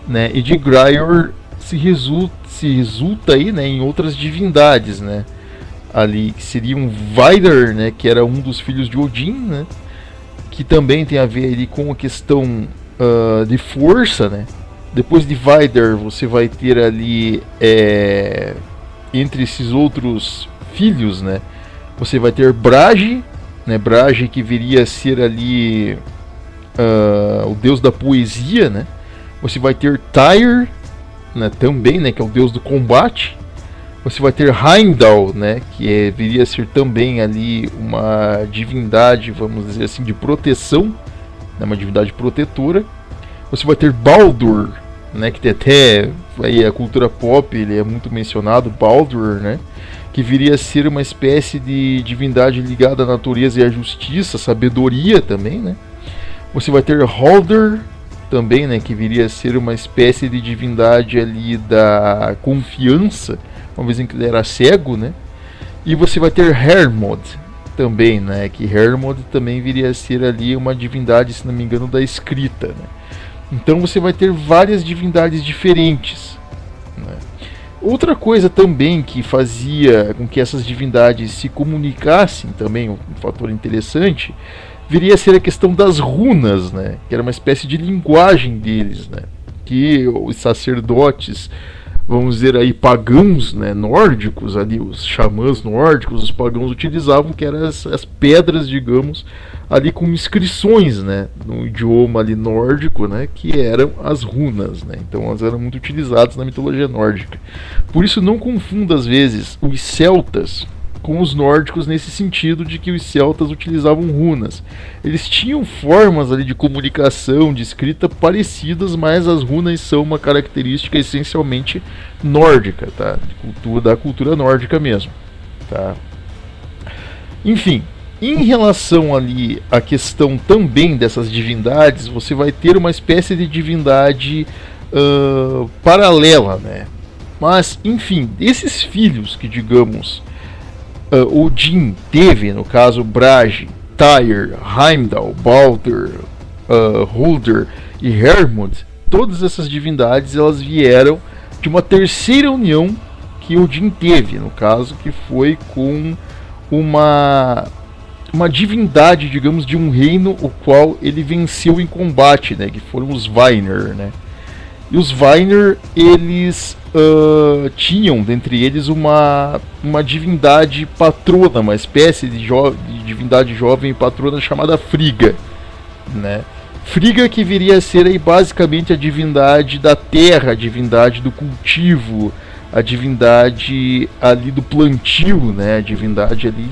né, e de Gryor se resulta aí, né, em outras divindades, né, ali que seriam Vidar, né, que era um dos filhos de Odin, né, que também tem a ver ali com a questão de força, né? Depois de Vidar, você vai ter ali entre esses outros filhos, né? Você vai ter Brage, né? Brage que viria a ser ali o deus da poesia, né? Você vai ter Tyr, né? Também, né? Que é o deus do combate. Você vai ter Heimdall, né, que viria a ser também ali uma divindade, vamos dizer assim, de proteção, né, uma divindade protetora. Você vai ter Baldur, né, que tem até aí a cultura pop, ele é muito mencionado, Baldur, né, que viria a ser uma espécie de divindade ligada à natureza e à justiça, sabedoria também, né. Você vai ter Haldir também, né, que viria a ser uma espécie de divindade ali da confiança, uma vez em que ele era cego, né? E você vai ter Hermod também, né? Que Hermod também viria a ser ali uma divindade, se não me engano, da escrita, né? Então você vai ter várias divindades diferentes, né? Outra coisa também que fazia com que essas divindades se comunicassem, também um fator interessante, viria a ser a questão das runas, né? Que era uma espécie de linguagem deles, né? Que os sacerdotes, vamos dizer aí, pagãos, né, nórdicos, ali os xamãs nórdicos, os pagãos utilizavam, que eram as pedras, digamos, ali com inscrições, né, no idioma ali nórdico, né, que eram as runas, né, então elas eram muito utilizadas na mitologia nórdica. Por isso não confunda às vezes os celtas com os nórdicos nesse sentido de que os celtas utilizavam runas. Eles tinham formas ali de comunicação, de escrita parecidas, mas as runas são uma característica essencialmente nórdica, tá? Da cultura nórdica mesmo, tá? Enfim, em relação ali à questão também dessas divindades, você vai ter uma espécie de divindade paralela, né? Mas, enfim, esses filhos que, digamos, Odin teve, no caso Brage, Tyr, Heimdall, Baldur, Haldir e Hermod, todas essas divindades elas vieram de uma terceira união que Odin teve, no caso que foi com uma divindade, digamos, de um reino o qual ele venceu em combate, né, que foram os Vainir, né? E os Vainir, eles tinham dentre eles uma divindade patrona, uma espécie de divindade jovem e patrona chamada Frigga, né? Frigga que viria a ser aí basicamente a divindade da terra, a divindade do cultivo, a divindade ali do plantio, né? A divindade ali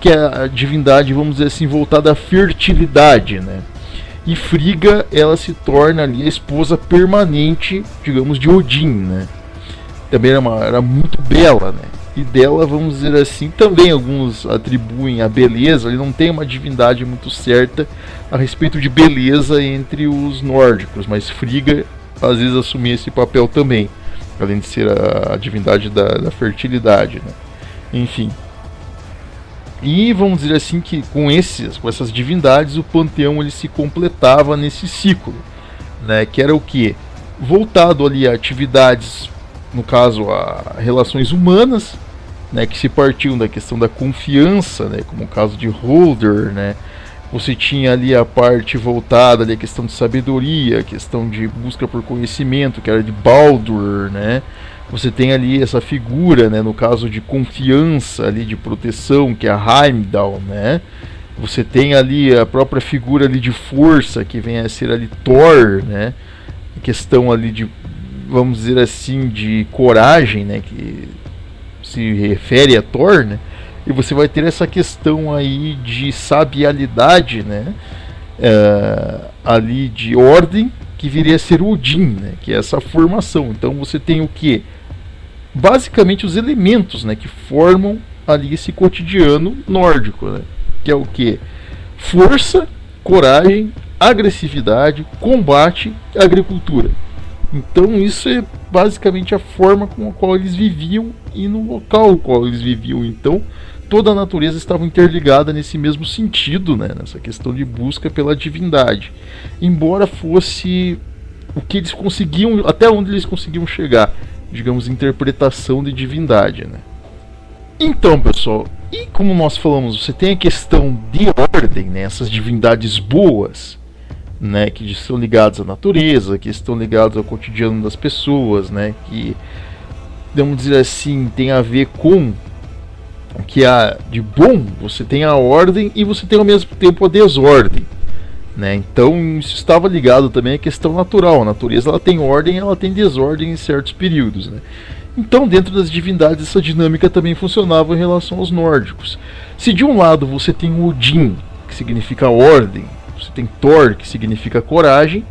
que é a divindade, vamos dizer assim, voltada à fertilidade, né? E Frigga, ela se torna ali a esposa permanente, digamos, de Odin, né? Também era muito bela, né? E dela, vamos dizer assim, também alguns atribuem a beleza. Ele não tem uma divindade muito certa a respeito de beleza entre os nórdicos, mas Frigga às vezes assumia esse papel também, além de ser a divindade da fertilidade, né? Enfim. E vamos dizer assim que com essas divindades o panteão ele se completava nesse ciclo, né? Que era o que? Voltado ali a atividades, no caso a relações humanas, né? Que se partiam da questão da confiança, né? Como o caso de Haldir, né? Você tinha ali a parte voltada ali à questão de sabedoria, a questão de busca por conhecimento, que era de Baldur, né? Você tem ali essa figura, né, no caso de confiança, ali, de proteção, que é a Heimdall, né? Você tem ali a própria figura ali de força, que vem a ser ali Thor, né? A questão ali de, vamos dizer assim, de coragem, né? Que se refere a Thor, né? E você vai ter essa questão aí de sabialidade, né? Ali de ordem, que viria a ser Odin, né? Que é essa formação. Então você tem o que? Basicamente os elementos, né? Que formam ali esse cotidiano nórdico, né? Que é o que? Força, coragem, agressividade, combate e agricultura. Então isso é basicamente a forma com a qual eles viviam e no local no qual eles viviam. Então toda a natureza estava interligada nesse mesmo sentido, né? Nessa questão de busca pela divindade. Embora fosse o que eles conseguiam, até onde eles conseguiam chegar, digamos, interpretação de divindade, né? Então, pessoal, e como nós falamos, você tem a questão de ordem, né? Essas divindades boas, né? Que estão ligadas à natureza, que estão ligadas ao cotidiano das pessoas, né? Que, vamos dizer assim, tem a ver com o que há de bom. Você tem a ordem e você tem ao mesmo tempo a desordem, né? Então isso estava ligado também à questão natural. A natureza ela tem ordem, ela tem desordem em certos períodos, né? Então dentro das divindades essa dinâmica também funcionava em relação aos nórdicos. Se de um lado você tem Odin, que significa ordem, você tem Thor, que significa coragem,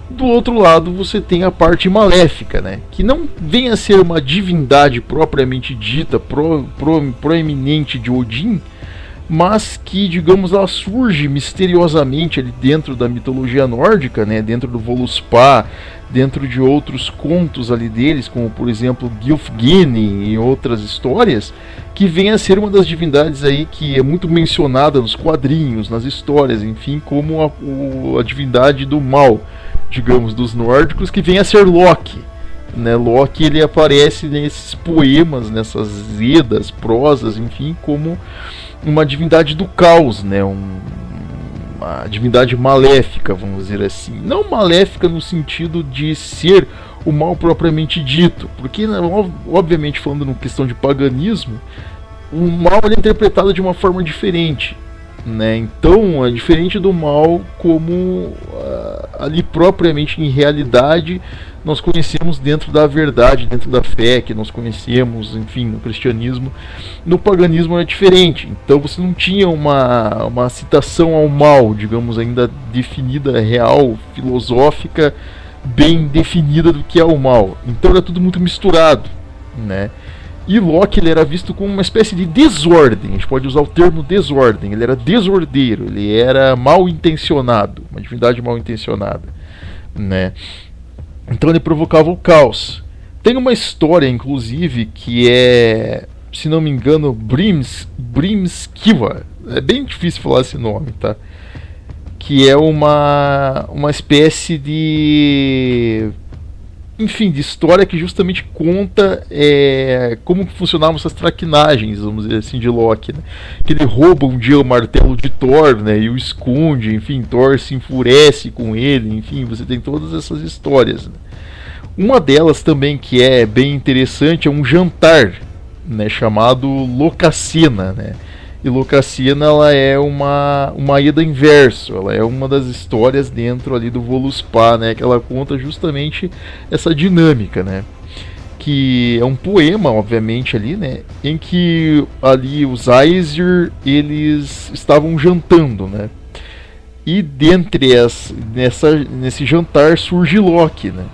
do outro lado você tem a parte maléfica, né? Que não vem a ser uma divindade propriamente dita, proeminente de Odin, mas que, digamos, ela surge misteriosamente ali dentro da mitologia nórdica, né? Dentro do Voluspa, dentro de outros contos ali deles, como por exemplo Gylfaginning e outras histórias, que vem a ser uma das divindades aí que é muito mencionada nos quadrinhos, nas histórias, enfim, como a divindade do mal, digamos, dos nórdicos, que vem a ser Loki, né? Loki ele aparece nesses poemas, nessas edas, prosas, enfim, como uma divindade do caos, né? Uma divindade maléfica, vamos dizer assim. Não maléfica no sentido de ser o mal propriamente dito, porque, obviamente, falando na questão de paganismo, o mal é interpretado de uma forma diferente, né? Então é diferente do mal como ali propriamente em realidade nós conhecemos dentro da verdade, dentro da fé que nós conhecemos, enfim, no cristianismo. No paganismo é diferente. Então você não tinha uma citação ao mal, digamos, ainda definida, real, filosófica, bem definida do que é o mal. Então era tudo muito misturado, né? E Loki ele era visto como uma espécie de desordem. A gente pode usar o termo desordem. Ele era desordeiro, ele era mal intencionado, uma divindade mal intencionada, né? Então ele provocava o caos. Tem uma história, inclusive, que é, se não me engano, Brimskiva. É bem difícil falar esse nome, tá? Que é uma espécie de, enfim, de história que justamente conta como que funcionavam essas traquinagens, vamos dizer assim, de Loki, né? Que ele rouba um dia o martelo de Thor, né? E o esconde, enfim, Thor se enfurece com ele, enfim, você tem todas essas histórias, né? Uma delas também que é bem interessante é um jantar, né? Chamado Locacena, né? E Locacena ela é uma ida inverso, ela é uma das histórias dentro ali do Voluspa, né? Que ela conta justamente essa dinâmica, né? Que é um poema, obviamente, ali, né? Em que ali os Aesir, eles estavam jantando, né? E dentre nesse jantar surge Loki, né?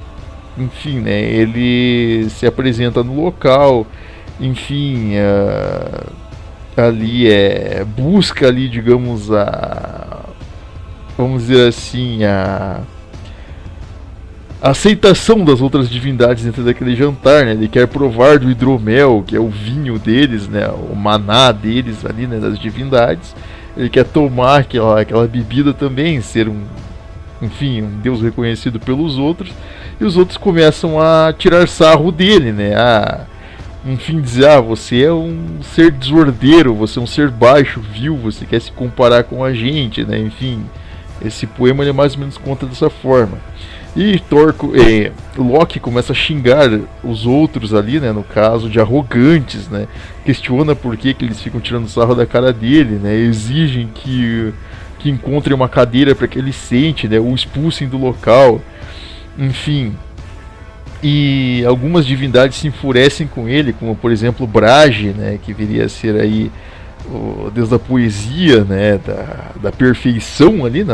Enfim, né? Ele se apresenta no local, enfim, ali busca ali, digamos, vamos dizer assim, a aceitação das outras divindades dentro daquele jantar, né? Ele quer provar do hidromel, que é o vinho deles, né? O maná deles ali, né? Das divindades. Ele quer tomar aquela bebida também, ser enfim, um deus reconhecido pelos outros. E os outros começam a tirar sarro dele, né? Enfim, dizer, você é um ser desordeiro, você é um ser baixo, vil, você quer se comparar com a gente, né? Enfim, esse poema ele mais ou menos conta dessa forma. E Loki começa a xingar os outros ali, né, no caso, de arrogantes, né, questiona por que eles ficam tirando sarro da cara dele, né, exigem que encontrem uma cadeira para que ele sente, né, o expulsem do local, enfim. E algumas divindades se enfurecem com ele, como por exemplo Brage, né, que viria a ser aí o deus da poesia, né, da perfeição ali,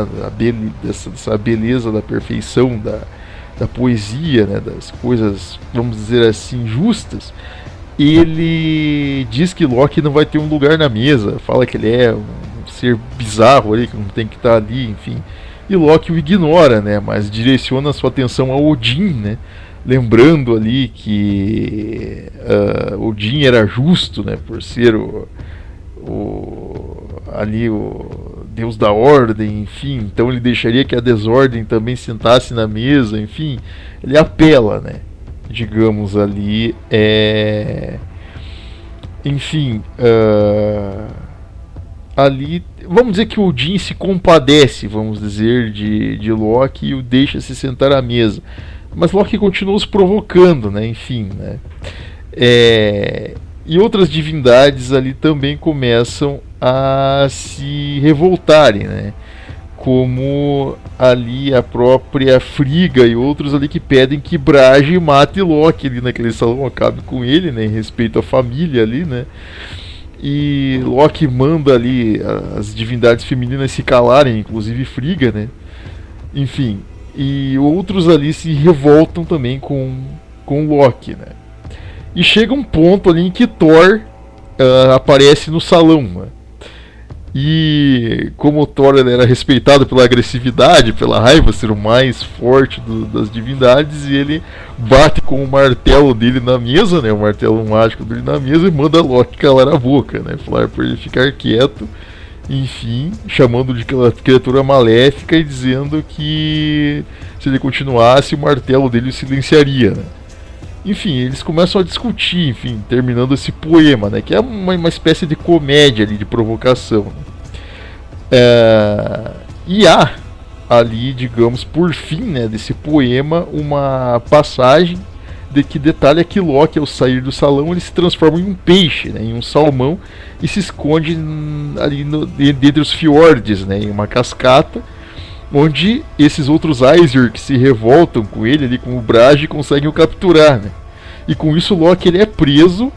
dessa beleza da perfeição da poesia, né, das coisas, vamos dizer assim, justas. Ele diz que Loki não vai ter um lugar na mesa, fala que ele é um ser bizarro ali, que não tem que estar ali, enfim. E Loki o ignora, né, mas direciona sua atenção a Odin, né, lembrando ali que Odin era justo, né, por ser o deus da ordem, enfim, então ele deixaria que a desordem também sentasse na mesa, enfim, ele apela, né, digamos ali, enfim, ali, vamos dizer que o Odin se compadece, vamos dizer, de Loki e o deixa se sentar à mesa, mas Loki continua os provocando, né, enfim, né, e outras divindades ali também começam a se revoltarem, né? Como ali a própria Frigga e outros ali que pedem que Brage mate Loki ali naquele salão, acabe com ele, né? Em respeito à família ali, né? E Loki manda ali as divindades femininas se calarem, inclusive Frigga, né? Enfim, e outros ali se revoltam também com Loki, né? E chega um ponto ali em que Thor aparece no salão, né? E como Thor era respeitado pela agressividade, pela raiva, ser o mais forte das divindades, e ele bate com o martelo dele na mesa, né, o martelo mágico dele na mesa, e manda Loki calar a boca, né, falar para ele ficar quieto, enfim, chamando de criatura maléfica e dizendo que se ele continuasse o martelo dele o silenciaria, né. Enfim, eles começam a discutir, enfim, terminando esse poema, né, que é uma espécie de comédia ali, de provocação. Né. E há ali, digamos, por fim, né, desse poema, uma passagem que detalha que Loki, ao sair do salão, ele se transforma em um peixe, né, em um salmão, e se esconde ali dentre os fiordes, né, em uma cascata, onde esses outros Aesir que se revoltam com ele, ali com o Brage, conseguem o capturar, né? E com isso Loki ele é preso,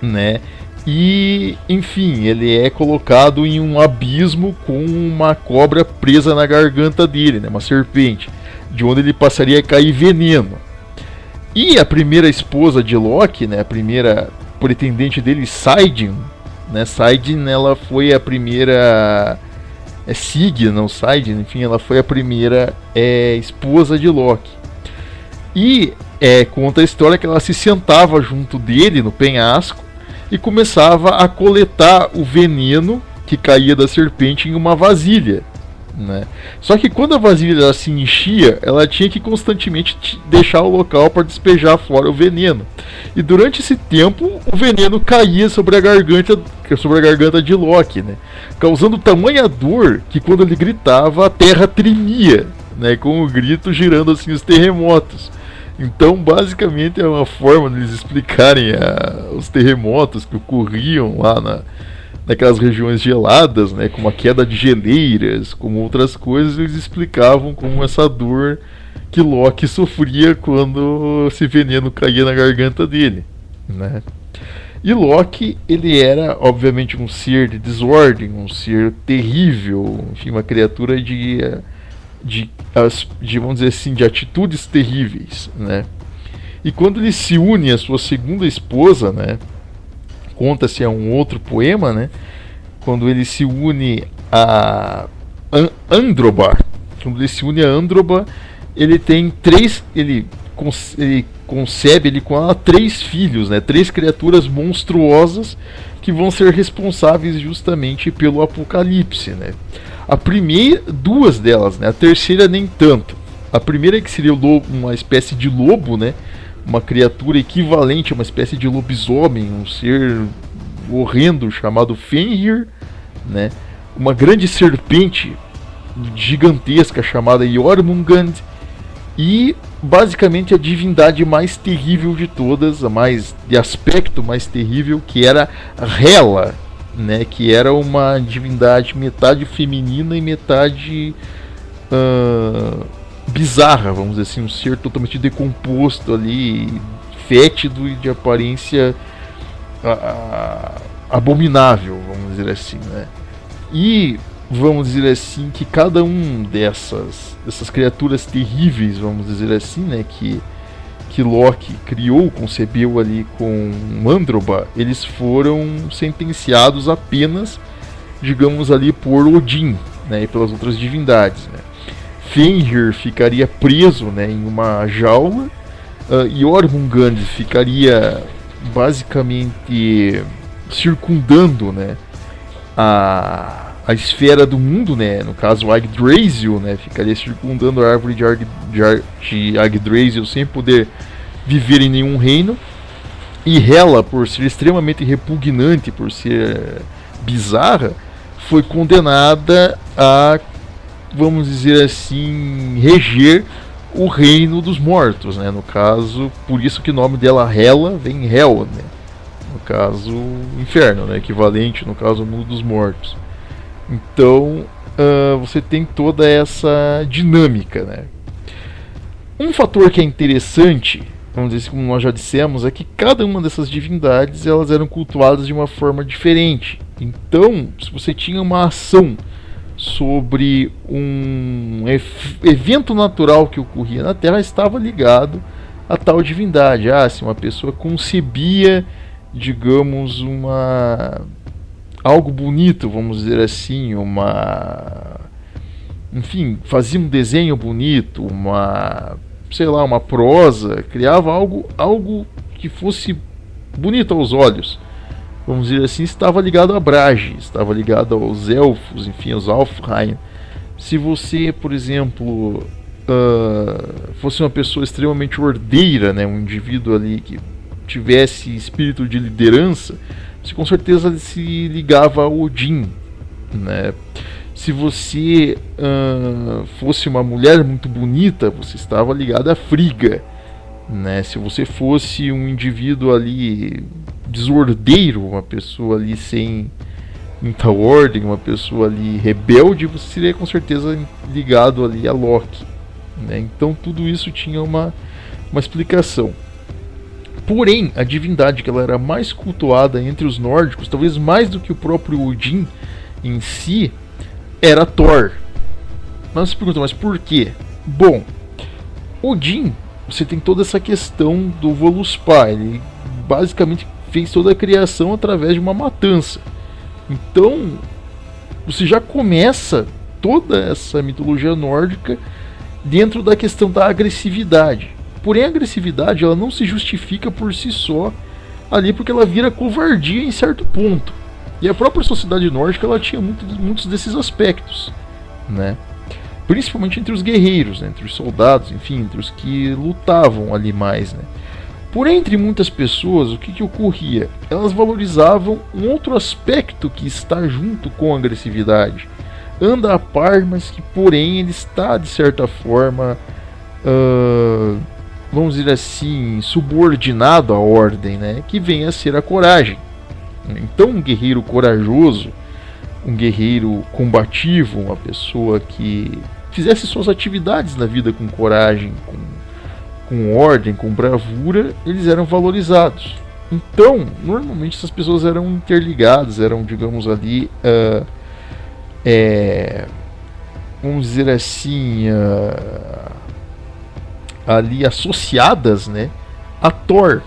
né? E, enfim, ele é colocado em um abismo com uma cobra presa na garganta dele, né? Uma serpente, de onde ele passaria a cair veneno. E a primeira esposa de Loki, né? A primeira pretendente dele, Saidin, né? Saidin, ela foi a primeira... Sig, não Saidin, enfim, ela foi a primeira esposa de Loki. E conta a história que ela se sentava junto dele no penhasco e começava a coletar o veneno que caía da serpente em uma vasilha, né? Só que quando a vasilha se enchia, ela tinha que constantemente deixar o local para despejar fora o veneno. E durante esse tempo, o veneno caía sobre a garganta de Loki, né? Causando tamanha dor que quando ele gritava, a terra tremia, né? Com o grito girando assim os terremotos. Então, basicamente, é uma forma de eles explicarem os terremotos que ocorriam lá naquelas regiões geladas, né, como a queda de geleiras, como outras coisas, eles explicavam como essa dor que Loki sofria quando esse veneno caía na garganta dele, né? E Loki, ele era, obviamente, um ser de desordem, um ser terrível, enfim, uma criatura vamos dizer assim, de atitudes terríveis, né? E quando ele se une à sua segunda esposa, né, conta-se a um outro poema, né, quando ele se une a Androba, ele tem ele concebe ele com ela 3 filhos, né, 3 criaturas monstruosas que vão ser responsáveis justamente pelo apocalipse, né. A primeira, 2 delas, né, a terceira nem tanto. A primeira que seria uma espécie de lobo, né, uma criatura equivalente a uma espécie de lobisomem, um ser horrendo chamado Fenrir, né, uma grande serpente gigantesca chamada Jormungand E basicamente a divindade mais terrível de todas, a mais de aspecto mais terrível, que era Hela, né, que era uma divindade metade feminina e metade bizarra, vamos dizer assim, um ser totalmente decomposto ali, fétido e de aparência abominável, vamos dizer assim, né? E vamos dizer assim que cada um dessas criaturas terríveis, vamos dizer assim, né, que Loki criou, concebeu ali com Androba, eles foram sentenciados apenas, digamos ali, por Odin, né, e pelas outras divindades, né. Fenrir ficaria preso, né, em uma jaula, Jormungand ficaria basicamente circundando, né, a esfera do mundo, né, no caso Yggdrasil, né, ficaria circundando a árvore de Yggdrasil sem poder viver em nenhum reino. E Hela, por ser extremamente repugnante, por ser bizarra, foi condenada a, vamos dizer assim, reger o reino dos mortos, né, no caso, por isso que o nome dela Hela vem Hel, né, no caso inferno, né, equivalente no caso ao mundo dos mortos. Então você tem toda essa dinâmica, né? Um fator que é interessante, vamos dizer, como nós já dissemos, é que cada uma dessas divindades elas eram cultuadas de uma forma diferente. Então, se você tinha uma ação sobre um evento natural que ocorria na Terra, estava ligado a tal divindade. Se uma pessoa concebia, digamos, algo bonito, vamos dizer assim, enfim, fazia um desenho bonito, uma prosa, criava algo que fosse bonito aos olhos, vamos dizer assim, estava ligado a Brage, estava ligado aos elfos, enfim, aos Alfheim. Se você, por exemplo, fosse uma pessoa extremamente ordeira, né, um indivíduo ali que tivesse espírito de liderança, você com certeza se ligava a Odin, né? Se você fosse uma mulher muito bonita, você estava ligado a Frigga, né? Se você fosse um indivíduo ali desordeiro, uma pessoa ali sem muita ordem, uma pessoa ali rebelde, você seria com certeza ligado ali a Loki, né? Então tudo isso tinha uma explicação. Porém, a divindade que ela era mais cultuada entre os nórdicos, talvez mais do que o próprio Odin em si, era Thor. Mas você pergunta, mas por quê? Bom, Odin, você tem toda essa questão do Voluspa. Ele basicamente fez toda a criação através de uma matança. Então, você já começa toda essa mitologia nórdica dentro da questão da agressividade. Porém, a agressividade ela não se justifica por si só ali, porque ela vira covardia em certo ponto. E a própria sociedade nórdica ela tinha muitos desses aspectos, né? Principalmente entre os guerreiros, né? Entre os soldados, enfim, entre os que lutavam ali mais, né? Porém, entre muitas pessoas, o que ocorria? Elas valorizavam um outro aspecto que está junto com a agressividade. Anda a par, mas que porém ele está de certa forma vamos dizer assim, subordinado à ordem, né? Que vem a ser a coragem. Então, um guerreiro corajoso, um guerreiro combativo, uma pessoa que fizesse suas atividades na vida com coragem, com ordem, com bravura, eles eram valorizados. Então, normalmente essas pessoas eram interligadas, eram, digamos ali, vamos dizer assim, ali associadas, né, a Thor.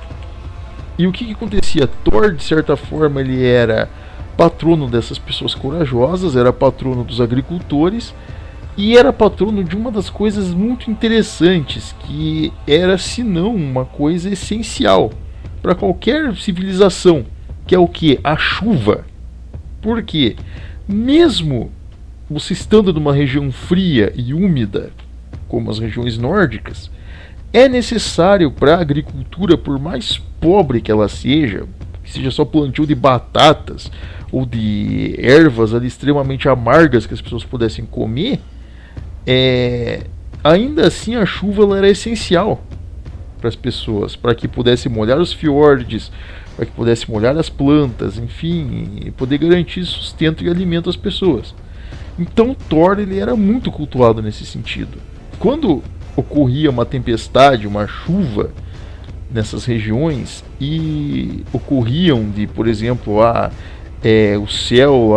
E o que acontecia? Thor, de certa forma, ele era patrono dessas pessoas corajosas, era patrono dos agricultores e era patrono de uma das coisas muito interessantes, que era, se não uma coisa essencial para qualquer civilização, que é o que? A chuva. Por quê? Mesmo você estando numa região fria e úmida, como as regiões nórdicas, é necessário para a agricultura, por mais pobre que ela seja, que seja só plantio de batatas ou de ervas ali extremamente amargas que as pessoas pudessem comer, ainda assim a chuva ela era essencial para as pessoas, para que pudesse molhar os fiordes, para que pudesse molhar as plantas, enfim, e poder garantir sustento e alimento às pessoas. Então Thor ele era muito cultuado nesse sentido. Quando ocorria uma tempestade, uma chuva nessas regiões e ocorriam de, por exemplo, o céu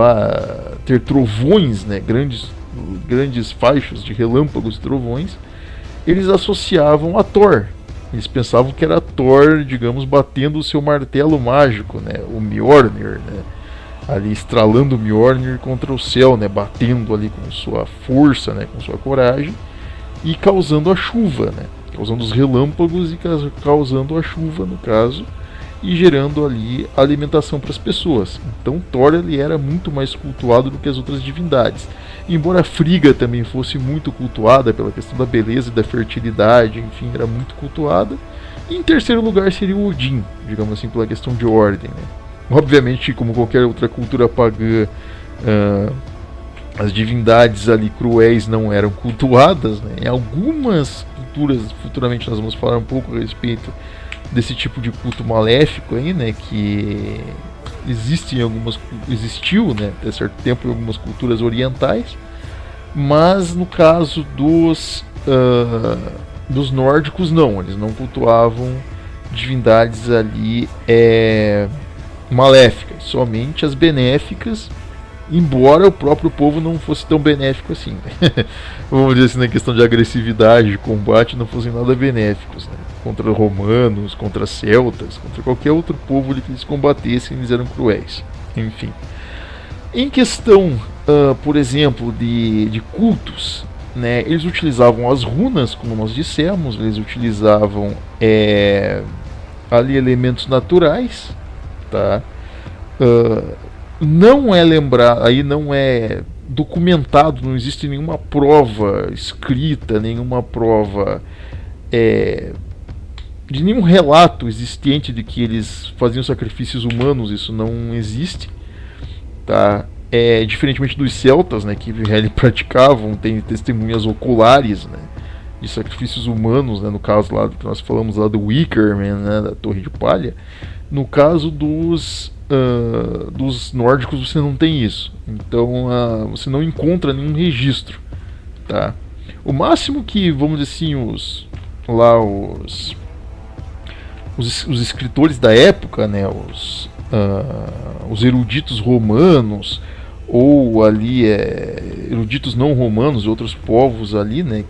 ter trovões, né, grandes faixas de relâmpagos e trovões, eles associavam a Thor. Eles pensavam que era Thor, digamos, batendo o seu martelo mágico, né, o Mjolnir, né, ali estralando o Mjolnir contra o céu, né, batendo ali com sua força, né, com sua coragem e causando a chuva, né, causando os relâmpagos e causando a chuva, no caso, e gerando ali alimentação para as pessoas. Então Thor ele era muito mais cultuado do que as outras divindades. Embora Frigga também fosse muito cultuada pela questão da beleza e da fertilidade, enfim, era muito cultuada. E em terceiro lugar seria o Odin, digamos assim, pela questão de ordem, né? Obviamente, como qualquer outra cultura pagã, as divindades ali cruéis não eram cultuadas, né? Em algumas culturas, futuramente nós vamos falar um pouco a respeito desse tipo de culto maléfico aí, né, que existiu, né, até certo tempo em algumas culturas orientais, mas no caso dos nórdicos não, eles não cultuavam divindades ali maléficas, somente as benéficas, embora o próprio povo não fosse tão benéfico assim, né? Vamos dizer assim, na questão de agressividade, de combate, não fossem nada benéficos, né? Contra romanos, contra celtas, contra qualquer outro povo que eles combatessem, eles eram cruéis. Enfim. Em questão, por exemplo, de cultos, né, eles utilizavam as runas, como nós dissemos, eles utilizavam ali elementos naturais, tá? Não é lembrado, aí não é documentado, não existe nenhuma prova escrita, nenhuma prova de nenhum relato existente de que eles faziam sacrifícios humanos, isso não existe, tá? Diferentemente dos celtas, né, que praticavam, tem testemunhas oculares, né, de sacrifícios humanos, né, no caso lá que nós falamos lá do Wickerman, né, da Torre de Palha. No caso dos nórdicos você não tem isso, então você não encontra nenhum registro, tá? O máximo que, vamos dizer assim, os escritores da época, né, os eruditos romanos ou ali eruditos não romanos de outros povos ali, né,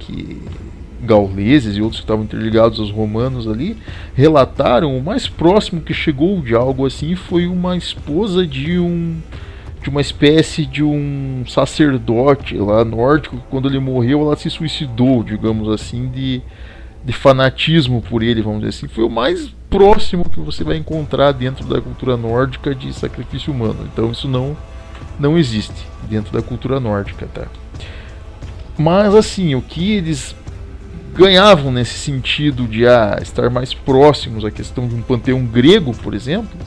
gauleses e outros que estavam interligados aos romanos ali, relataram o mais próximo que chegou de algo assim foi uma esposa de uma espécie de um sacerdote lá nórdico. Quando ele morreu, ela se suicidou, digamos assim, de fanatismo por ele, vamos dizer assim. Foi o mais próximo que você vai encontrar dentro da cultura nórdica de sacrifício humano. Então isso não existe dentro da cultura nórdica, tá? Mas assim, o que eles ganhavam nesse sentido de estar mais próximos à questão de um panteão grego, por exemplo,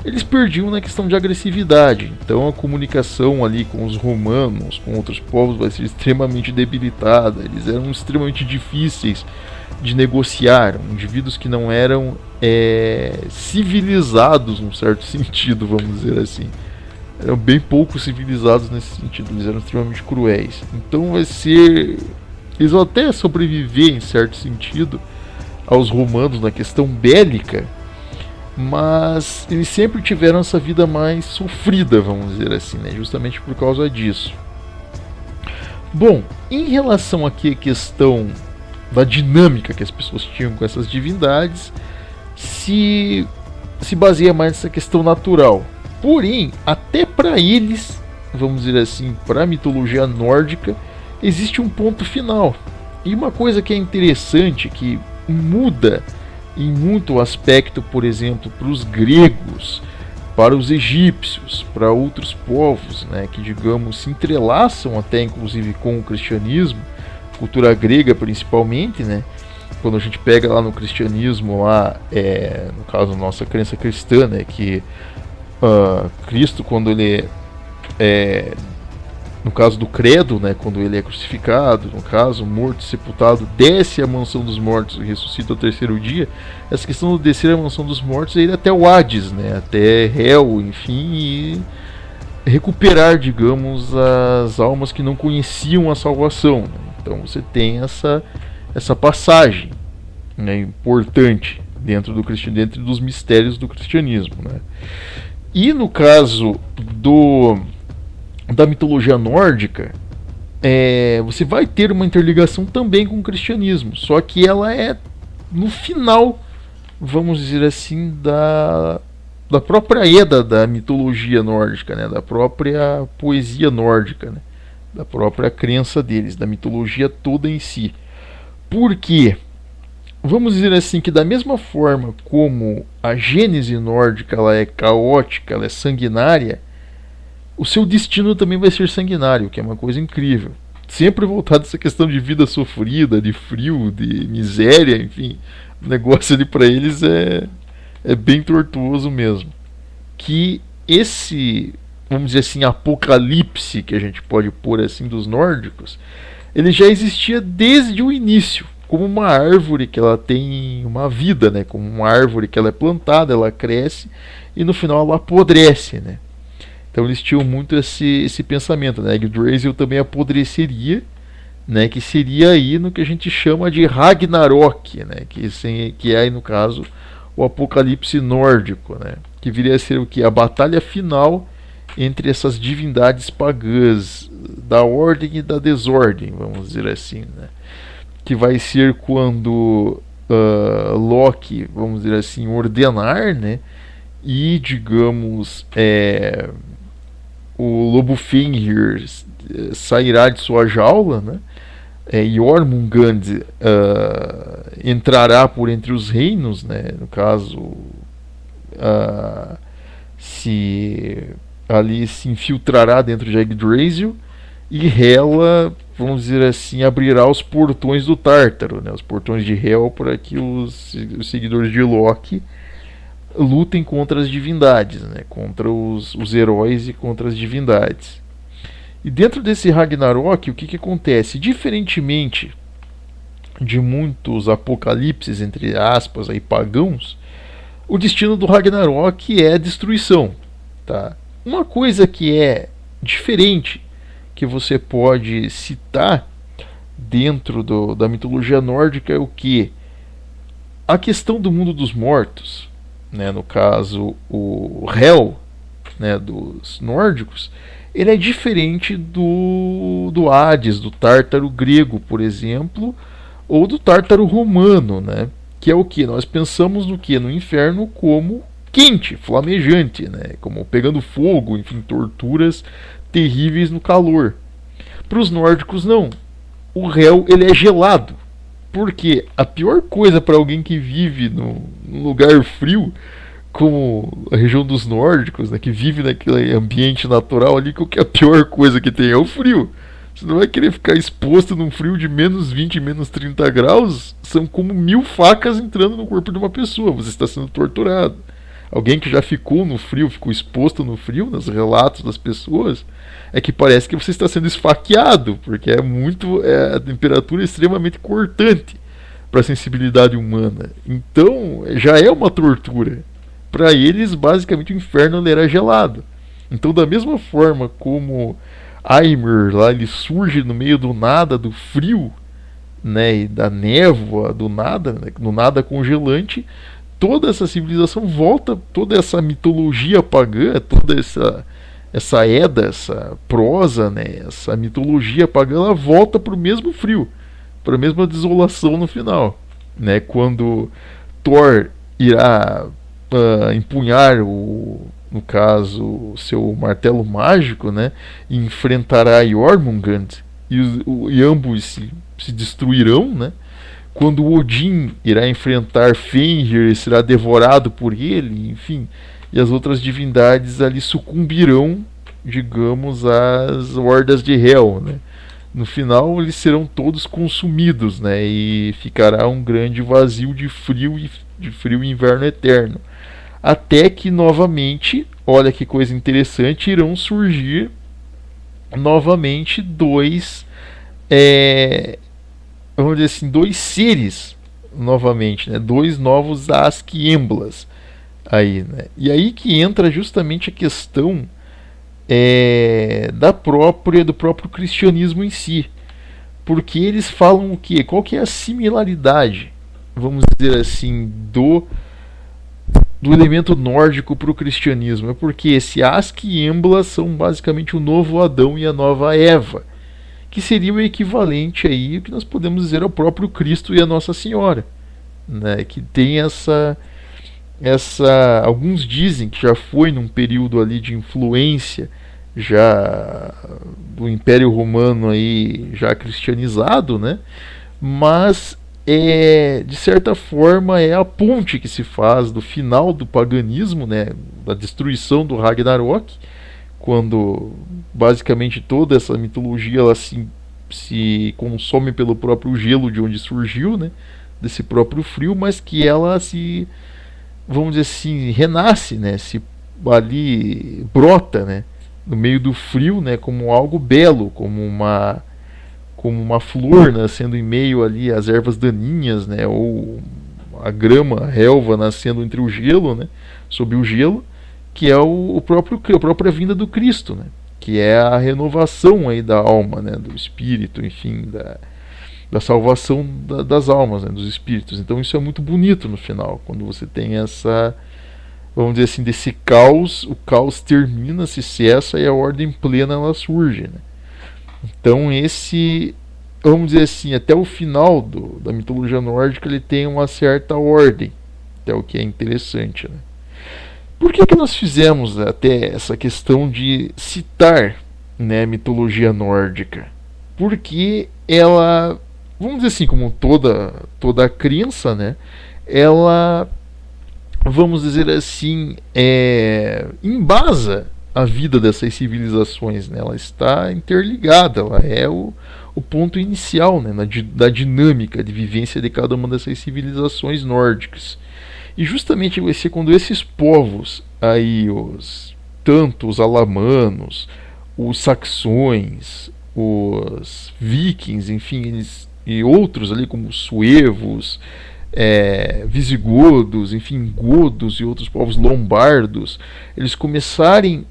eles perdiam na questão de agressividade. Então a comunicação ali com os romanos, com outros povos, vai ser extremamente debilitada. Eles eram extremamente difíceis de negociar, indivíduos que não eram civilizados num certo sentido, vamos dizer assim. Eram bem pouco civilizados nesse sentido, eles eram extremamente cruéis. Então eles vão até sobreviver em certo sentido aos romanos na questão bélica, mas eles sempre tiveram essa vida mais sofrida, vamos dizer assim, né? Justamente por causa disso. Bom, em relação aqui à questão da dinâmica que as pessoas tinham com essas divindades, se baseia mais nessa questão natural. Porém, até para eles, vamos dizer assim, para a mitologia nórdica, existe um ponto final. E uma coisa que é interessante, que muda em muito aspecto, por exemplo, para os gregos, para os egípcios, para outros povos, né, que, digamos, se entrelaçam até inclusive com o cristianismo, cultura grega principalmente, né? Quando a gente pega lá no cristianismo, no caso nossa crença cristã, né, que Cristo, quando ele no caso do credo, né, quando ele é crucificado, no caso, morto e sepultado, desce à mansão dos mortos e ressuscita ao terceiro dia. Essa questão de descer à mansão dos mortos é ir até o Hades, né, até Hel, enfim, e recuperar, digamos, as almas que não conheciam a salvação, né? Então você tem essa passagem, né, importante dentro dos mistérios do cristianismo, né? E no caso da mitologia nórdica, você vai ter uma interligação também com o cristianismo, só que ela é no final, vamos dizer assim, da própria Edda da mitologia nórdica, né, da própria poesia nórdica, né, da própria crença deles, da mitologia toda em si. Por quê? Vamos dizer assim que da mesma forma como a Gênese nórdica ela é caótica, ela é sanguinária, o seu destino também vai ser sanguinário, que é uma coisa incrível. Sempre voltado a essa questão de vida sofrida, de frio, de miséria, enfim, o negócio ali para eles é bem tortuoso mesmo. Que esse, vamos dizer assim, apocalipse que a gente pode pôr assim dos nórdicos, ele já existia desde o início, como uma árvore que ela tem uma vida, né? Como uma árvore que ela é plantada, ela cresce e no final ela apodrece, né? Então eles tinham muito esse pensamento, né? Yggdrasil também apodreceria, né? Que seria aí no que a gente chama de Ragnarok, né? Que é aí no caso o apocalipse nórdico, né? Que viria a ser o que? A batalha final entre essas divindades pagãs da ordem e da desordem, vamos dizer assim, né? Que vai ser quando Loki, vamos dizer assim, ordenar, né? E, digamos, o lobo Fenrir sairá de sua jaula, né? E Jormungand entrará por entre os reinos, né? No caso, ali se infiltrará dentro de Yggdrasil, e Hela, vamos dizer assim, abrirá os portões do Tártaro, né? Os portões de Hel, para que os seguidores de Loki lutem contra as divindades, né? Contra os heróis e contra as divindades. E dentro desse Ragnarok, o que acontece? Diferentemente de muitos apocalipses, entre aspas, aí, pagãos, o destino do Ragnarok é a destruição. Tá? Uma coisa que é diferente, que você pode citar dentro da mitologia nórdica, é o que? A questão do mundo dos mortos, né? No caso, o Hel, né? Dos nórdicos, ele é diferente do Hades, do Tártaro grego, por exemplo, ou do Tártaro romano, né? Que é o que? Nós pensamos no que? No inferno como quente, flamejante, né? Como pegando fogo, enfim, torturas terríveis no calor. Para os nórdicos, não. O Hel, ele é gelado. Porque a pior coisa para alguém que vive num lugar frio, como a região dos nórdicos, né, que vive naquele ambiente natural ali, que a pior coisa que tem é o frio. Você não vai querer ficar exposto num frio de menos 20, menos 30 graus. São como 1000 facas entrando no corpo de uma pessoa. Você está sendo torturado. Alguém que já ficou no frio, ficou exposto no frio, nos relatos das pessoas, é que parece que você está sendo esfaqueado, porque a temperatura é extremamente cortante para a sensibilidade humana. Então, já é uma tortura. Para eles, basicamente, o inferno era gelado. Então, da mesma forma como Aimir lá, ele surge no meio do nada, do frio, né, e da névoa, do nada, né, no nada congelante, toda essa civilização volta, toda essa mitologia pagã, toda essa Edda, essa prosa, né, essa mitologia pagã, ela volta para o mesmo frio, para a mesma desolação no final, né, quando Thor irá empunhar no caso, o seu martelo mágico, né, e enfrentará Jormungand, e ambos se destruirão, né. Quando Odin irá enfrentar Fenrir e será devorado por ele, enfim, e as outras divindades ali sucumbirão, digamos, às hordas de Hel, né. No final eles serão todos consumidos, né, e ficará um grande vazio de frio e inverno eterno. Até que novamente, olha que coisa interessante, irão surgir novamente vamos dizer assim, dois seres novamente, né? Dois novos Ask-Emblas aí, né? E aí que entra justamente a questão do próprio cristianismo em si, porque eles falam o quê? Qual que é a similaridade, vamos dizer assim, do elemento nórdico para o cristianismo? É porque esse Ask e Embla são basicamente o novo Adão e a nova Eva, que seria o equivalente aí que nós podemos dizer ao próprio Cristo e a Nossa Senhora, né? Que tem alguns dizem que já foi num período ali de influência já do Império Romano aí já cristianizado, né? Mas de certa forma é a ponte que se faz do final do paganismo, né? Da destruição do Ragnarok, quando basicamente toda essa mitologia ela se consome pelo próprio gelo de onde surgiu, né? Desse próprio frio, mas que ela vamos dizer assim, renasce, né? Se ali brota, né? No meio do frio, né? Como algo belo, como uma flor nascendo em meio ali às ervas daninhas, né? Ou a grama, a relva nascendo entre o gelo, né? Sob o gelo, que é a própria vinda do Cristo, né? Que é a renovação aí da alma, né? Do espírito, enfim, da salvação das almas, né? Dos espíritos. Então isso é muito bonito no final, quando você tem vamos dizer assim, desse caos, o caos termina, se cessa e a ordem plena ela surge, né? Então vamos dizer assim, até o final da mitologia nórdica ele tem uma certa ordem, até o que é interessante, né? Por que nós fizemos até essa questão de citar, né, a mitologia nórdica? Porque ela, vamos dizer assim, como toda crença, né, ela, vamos dizer assim, embasa a vida dessas civilizações, né? Ela está interligada, ela é o ponto inicial, né, da dinâmica de vivência de cada uma dessas civilizações nórdicas. E justamente vai ser quando esses povos aí, tanto os alamanos, os saxões, os vikings, enfim, e outros ali como os suevos, visigodos, enfim, godos e outros povos lombardos, eles começarem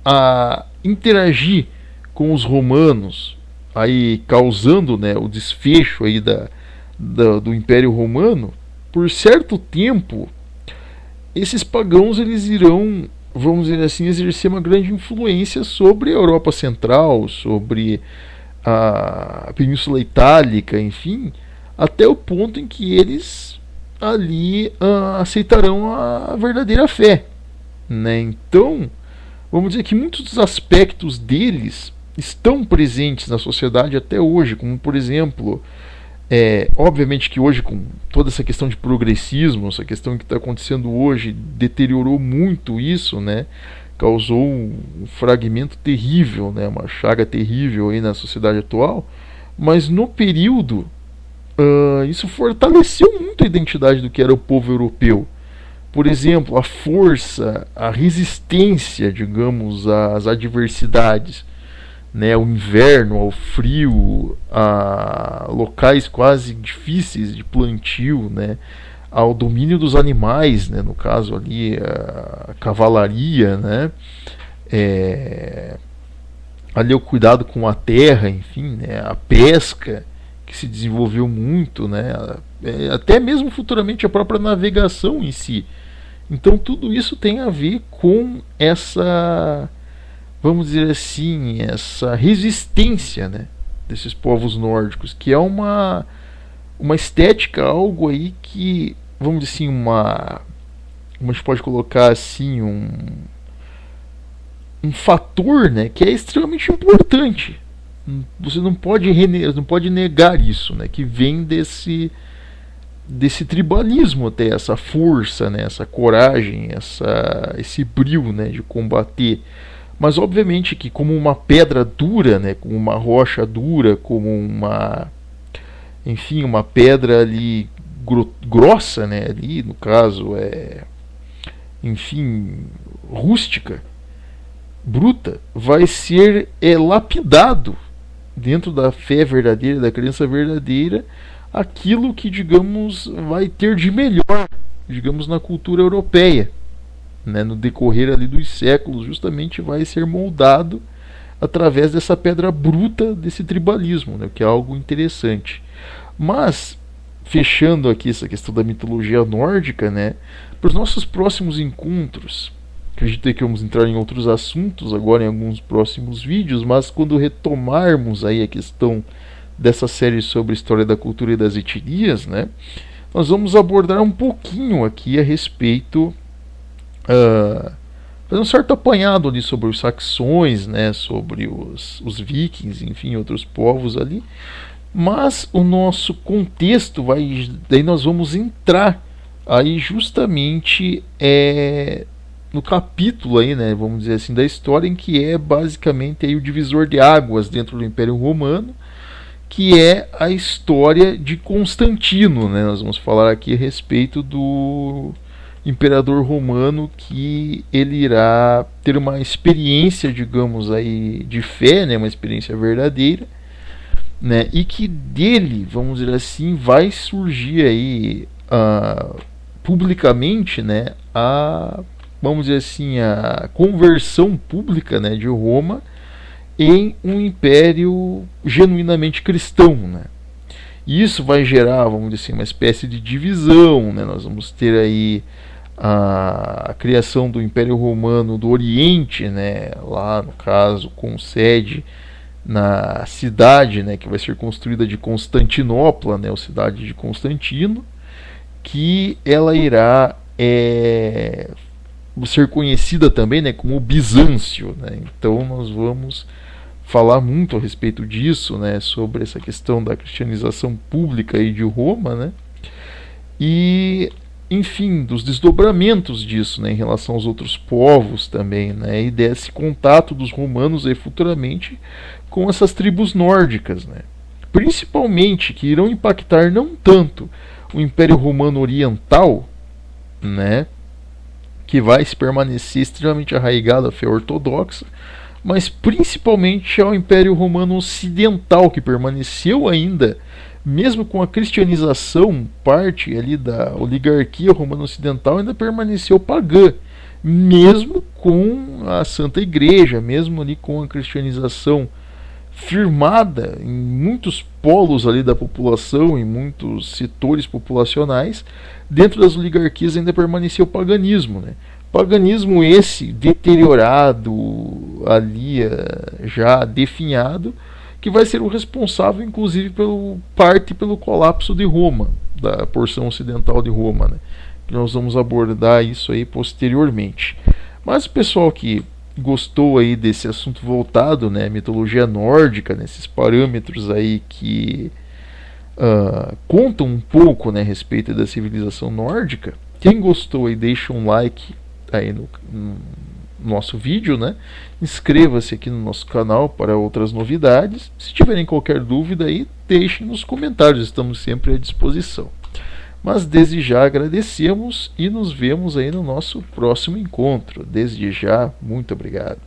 a interagir com os romanos, aí causando, né, o desfecho aí do Império Romano. Por certo tempo, esses pagãos eles irão, vamos dizer assim, exercer uma grande influência sobre a Europa Central, sobre a Península Itálica, enfim, até o ponto em que eles ali aceitarão a verdadeira fé, né? Então, vamos dizer que muitos dos aspectos deles estão presentes na sociedade até hoje, como por exemplo, obviamente que hoje com toda essa questão de progressismo, essa questão que está acontecendo hoje deteriorou muito isso, né? Causou um fragmento terrível, né? Uma chaga terrível aí na sociedade atual, mas no período isso fortaleceu muito a identidade do que era o povo europeu. Por exemplo, a força, a resistência, digamos, às adversidades, né, ao inverno, ao frio, a locais quase difíceis de plantio, né, ao domínio dos animais, né, no caso ali a cavalaria, né, ali o cuidado com a terra, enfim, né, a pesca que se desenvolveu muito, né, até mesmo futuramente a própria navegação em si. Então tudo isso tem a ver com essa, vamos dizer assim, essa resistência, né, desses povos nórdicos, que é uma estética, algo aí que, vamos dizer assim, como a gente pode colocar assim, um fator, né, que é extremamente importante. Você não pode negar isso, né, que vem desse tribalismo, até essa força, né, essa coragem, esse brio, né, de combater. Mas obviamente que como uma pedra dura, né, como uma rocha dura, como enfim, uma pedra ali grossa, né, ali no caso enfim, rústica, bruta vai ser lapidado dentro da fé verdadeira, da crença verdadeira, aquilo que, digamos, vai ter de melhor, digamos, na cultura europeia, né? No decorrer ali dos séculos, justamente vai ser moldado através dessa pedra bruta desse tribalismo, né? Que é algo interessante. Mas, fechando aqui essa questão da mitologia nórdica, né? Para os nossos próximos encontros, acredito que vamos entrar em outros assuntos agora em alguns próximos vídeos, mas quando retomarmos aí a questão dessa série sobre a história da cultura e das etnias, né, nós vamos abordar um pouquinho aqui a respeito, fazer um certo apanhado ali sobre os saxões, né, sobre os vikings, enfim, outros povos ali, mas o nosso contexto vai, daí nós vamos entrar aí justamente no capítulo aí, né, vamos dizer assim, da história, em que é basicamente aí o divisor de águas dentro do Império Romano, que é a história de Constantino, né? Nós vamos falar aqui a respeito do imperador romano, que ele irá ter uma experiência, digamos aí, de fé, né, uma experiência verdadeira, né, e que dele, vamos dizer assim, vai surgir aí publicamente, né, vamos dizer assim, a conversão pública, né, de Roma em um império genuinamente cristão, né? E isso vai gerar, vamos dizer assim, uma espécie de divisão, né? Nós vamos ter aí a criação do Império Romano do Oriente, né? Lá no caso com sede na cidade, né, que vai ser construída de Constantinopla, né, a cidade de Constantino, que ela irá ser conhecida também, né, como Bizâncio, né? Então nós vamos falar muito a respeito disso, né, sobre essa questão da cristianização pública aí de Roma, né? E, enfim, dos desdobramentos disso, né, em relação aos outros povos também, né, e desse contato dos romanos aí futuramente com essas tribos nórdicas, né? Principalmente que irão impactar não tanto o Império Romano Oriental, né, que vai se permanecer extremamente arraigado à fé ortodoxa, mas principalmente ao Império Romano Ocidental, que permaneceu ainda, mesmo com a cristianização, parte ali da oligarquia romana ocidental ainda permaneceu pagã, mesmo com a Santa Igreja, mesmo ali com a cristianização firmada em muitos polos ali da população, em muitos setores populacionais, dentro das oligarquias ainda permaneceu o paganismo, né? Paganismo esse deteriorado ali, já definhado, que vai ser o responsável, inclusive, pelo colapso de Roma, da porção ocidental de Roma, né? Que nós vamos abordar isso aí posteriormente. Mas o pessoal que gostou aí desse assunto voltado, né, mitologia nórdica, nesses parâmetros aí que contam um pouco, né, a respeito da civilização nórdica, quem gostou aí deixa um like aí no nosso vídeo, né? Inscreva-se aqui no nosso canal para outras novidades. Se tiverem qualquer dúvida aí, deixem nos comentários, estamos sempre à disposição. Mas desde já agradecemos e nos vemos aí no nosso próximo encontro. Desde já, muito obrigado.